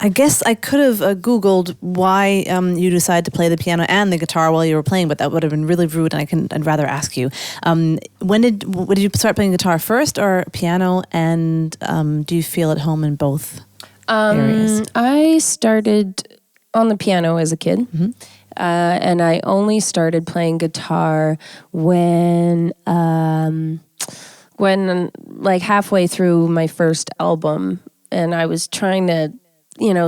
I guess I could have Googled why you decided to play the piano and the guitar while you were playing, but that would have been really rude, and I'd rather ask you. When did you start playing guitar first or piano, and do you feel at home in both areas? I started on the piano as a kid, and I only started playing guitar when like halfway through my first album, and I was trying to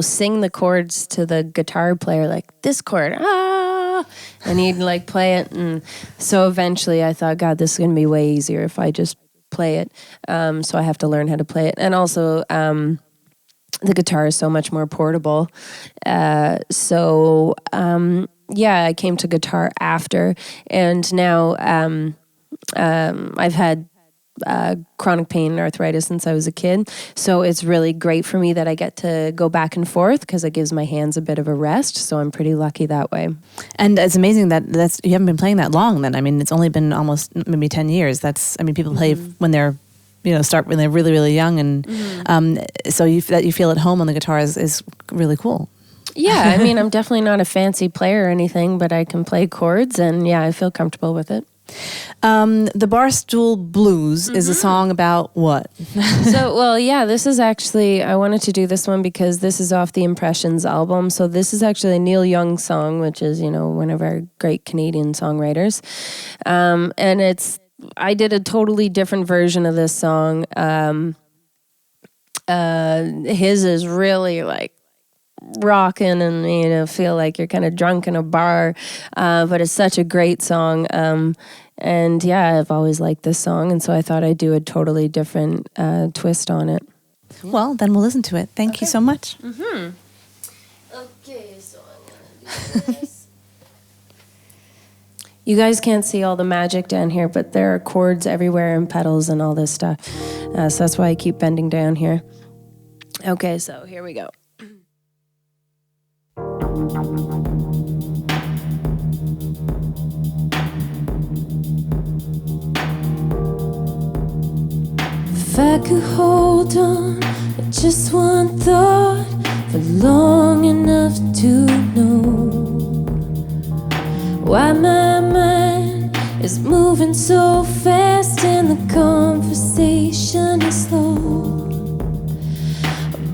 sing the chords to the guitar player, like this chord, and he'd like play it. And so eventually I thought, God, this is going to be way easier if I just play it. So I have to learn how to play it. And also, the guitar is so much more portable. I came to guitar after, and now I've had chronic pain and arthritis since I was a kid. So it's really great for me that I get to go back and forth because it gives my hands a bit of a rest. So I'm pretty lucky that way. And it's amazing that you haven't been playing that long then. I mean, it's only been almost maybe 10 years. People play when they're, start when they're really, really young. And so that you feel at home on the guitar is really cool. Yeah, I mean, I'm definitely not a fancy player or anything, but I can play chords and I feel comfortable with it. The Barstool Blues is a song about what? This is actually, I wanted to do this one because this is off the Impressions album. So this is actually a Neil Young song, which is, one of our great Canadian songwriters. And I did a totally different version of this song. His is really like rocking and feel like you're kind of drunk in a bar, but it's such a great song. I've always liked this song, and so I thought I'd do a totally different twist on it. Well, then we'll listen to it. Thank you so much. Okay, so I'm gonna do this. You guys can't see all the magic down here, but there are chords everywhere and pedals and all this stuff. So that's why I keep bending down here. Okay, so here we go. If I could hold on to just one thought for long enough to know why my mind is moving so fast and the conversation is slow.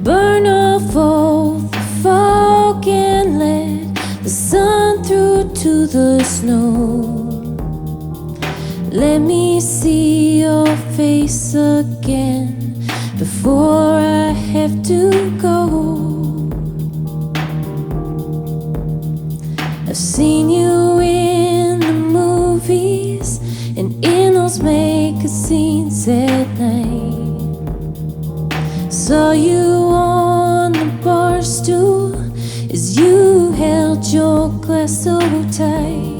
Burn off all the fog and let the sun through to the snow. Let me see your face again before I have to go. I've seen you in the movies and in those magazines at night. Saw you on the bar stool as you held your glass so tight.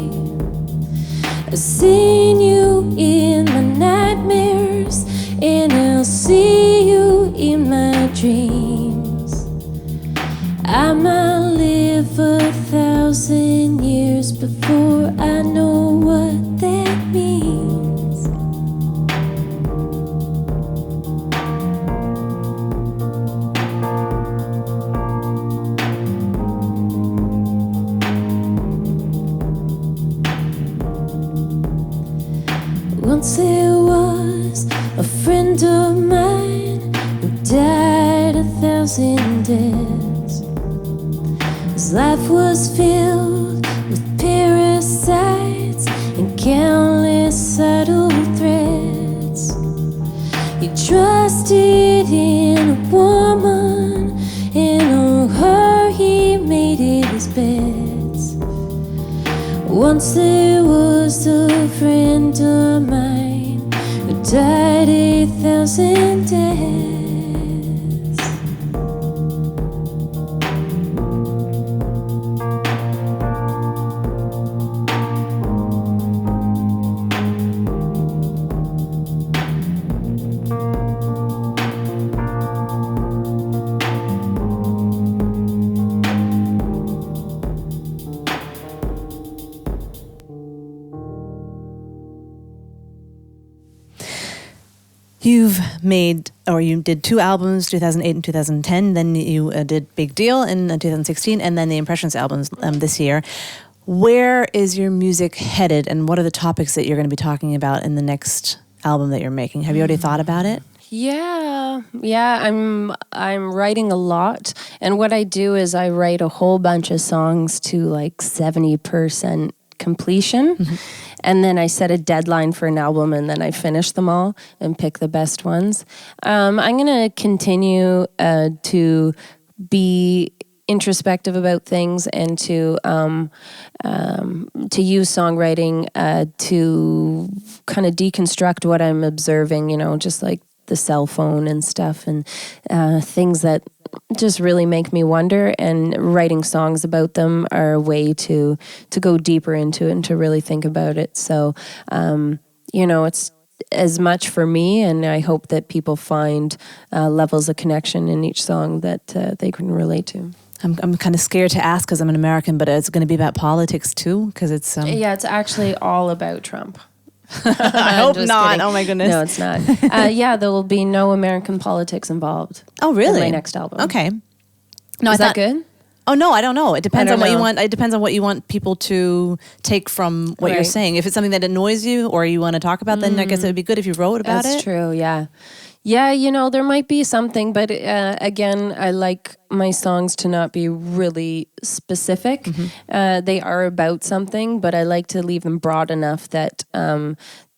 I've seen you in my nightmares, and I'll see you in my dreams. I might live 1,000 years before I know what that means. Once there was a friend of mine who died 1,000 deaths. His life was filled with parasites and countless idle threats. He trusted in a woman, and on her he made his bets. Once there was a friend of mine who died 1,000 deaths. You've made, or you did 2 albums, 2008 and 2010. Then you did Big Deal in 2016, and then the Impressions albums this year. Where is your music headed, and what are the topics that you're going to be talking about in the next album that you're making? Have you already thought about it? Yeah. I'm writing a lot, and what I do is I write a whole bunch of songs to like 70% completion. Mm-hmm. And then I set a deadline for an album, and then I finish them all and pick the best ones. I'm going to continue to be introspective about things and to use songwriting to kind of deconstruct what I'm observing, just like the cell phone and stuff, and things that just really make me wonder, and writing songs about them are a way to go deeper into it and to really think about it. So, it's as much for me, and I hope that people find levels of connection in each song that they can relate to. I'm kind of scared to ask because I'm an American, but it's going to be about politics too, because it's... Yeah, it's actually all about Trump. I hope not. Kidding. Oh my goodness. No, it's not. There will be no American politics involved. Oh, really? In my next album. Okay. No, Is that good? Oh no, I don't know. It depends on what you want. It depends on what you want people to take from what you're saying. If it's something that annoys you or you want to talk about, then I guess it would be good if you wrote about it. That's true. Yeah. Yeah, there might be something, but again, I like my songs to not be really specific. Mm-hmm. They are about something, but I like to leave them broad enough that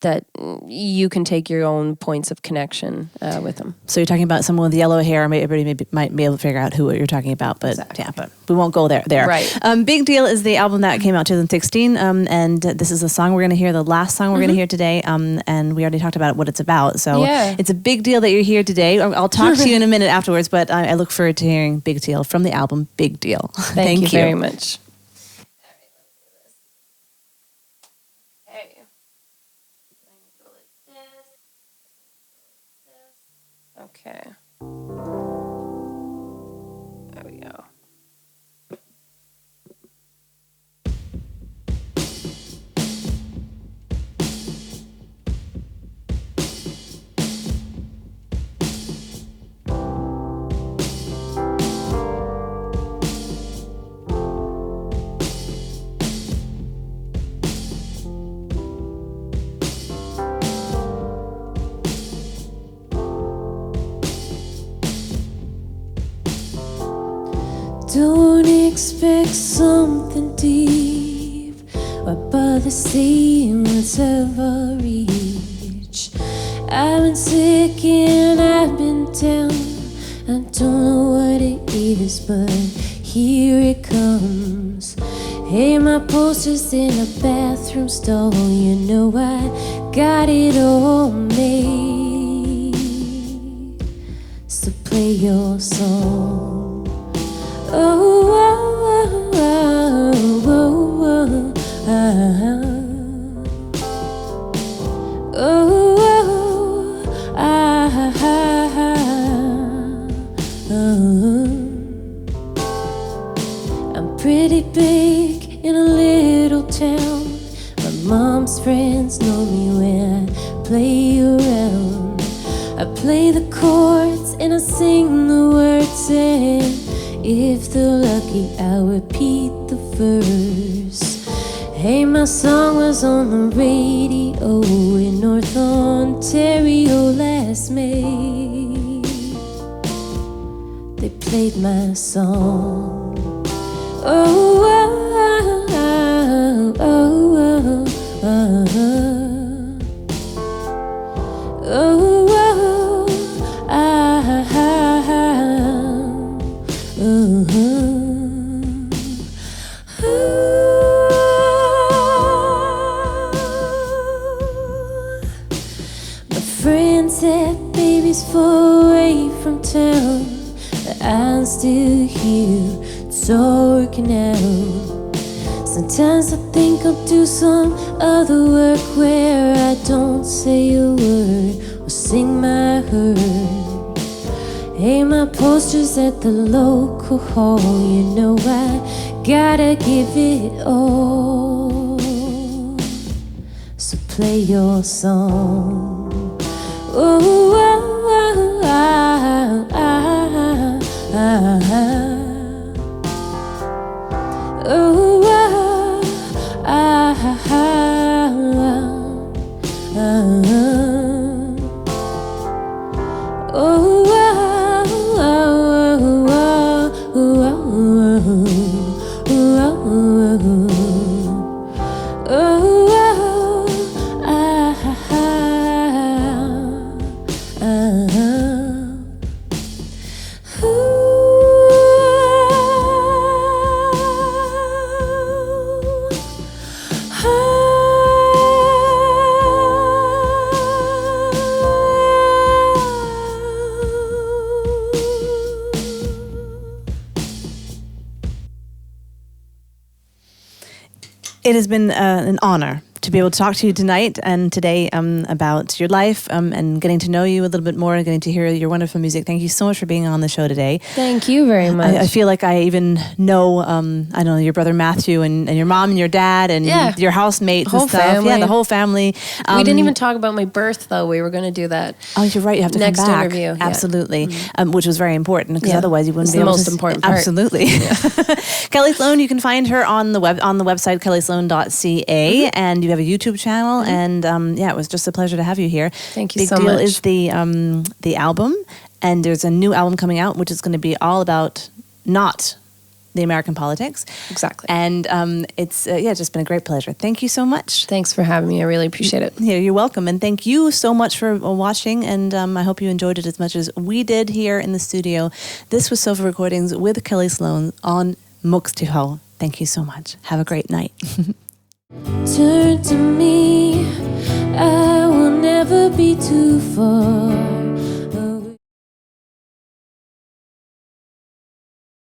that you can take your own points of connection with them. So you're talking about someone with yellow hair. Everybody might be able to figure out who you're talking about, but exactly. Yeah, but we won't go there. Right. Big Deal is the album that came out 2016, and this is the song we're going to hear, the last song we're going to hear today, and we already talked about what it's about. So It's a big deal that you're here today. I'll talk to you in a minute afterwards, but I look forward to hearing Big Deal from the album Big Deal. Thank you very much. Okay. There we go. Don't expect something deep or bother seeing what's ever reach. I've been sick and I've been down. I don't know what it is, but here it comes. Hey, my poster's in a bathroom stall. You know I got it all made. So play your song. Oh, oh, oh, oh, oh, oh, I'm pretty big in a little town. My mom's friends know me when I play around. I play the chords and I sing the words, and if they're lucky, I'll repeat the verse. Hey, my song was on the radio in North Ontario last May. They played my song. Oh, oh, oh, oh, oh, oh, oh. My friend said baby's far away from town, but I'm still here, it's all working out. Sometimes I think I'll do some other work where I don't say a word or sing my hurt. Hey, my poster's at the local hall. You know I gotta give it all. So play your song. Oh, It has been an honor to be able to talk to you tonight and today about your life and getting to know you a little bit more and getting to hear your wonderful music. Thank you so much for being on the show today. Thank you very much. I feel like I even know, I don't know, your brother Matthew and your mom and your dad and your housemates and stuff. Family. Yeah, the whole family. We didn't even talk about my birth, though. We were going to do that. Oh, you're right. You have to next come back. interview. Absolutely. Which was very important because otherwise you wouldn't it's be able to. the most important part. Absolutely. Kelly Sloan, you can find her on the website kellysloan.ca, and you have a YouTube channel. And it was just a pleasure to have you here. Thank you Big so Deal much. is the album, and there's a new album coming out which is going to be all about not the American politics. Exactly. And it's just been a great pleasure. Thank you so much. Thanks for having me. I really appreciate it. Yeah, you're welcome. And thank you so much for watching. And I hope you enjoyed it as much as we did here in the studio. This was Sofa Recordings with Kelly Sloan on MUXX TV. Thank you so much. Have a great night. turn to me, I will never be too far.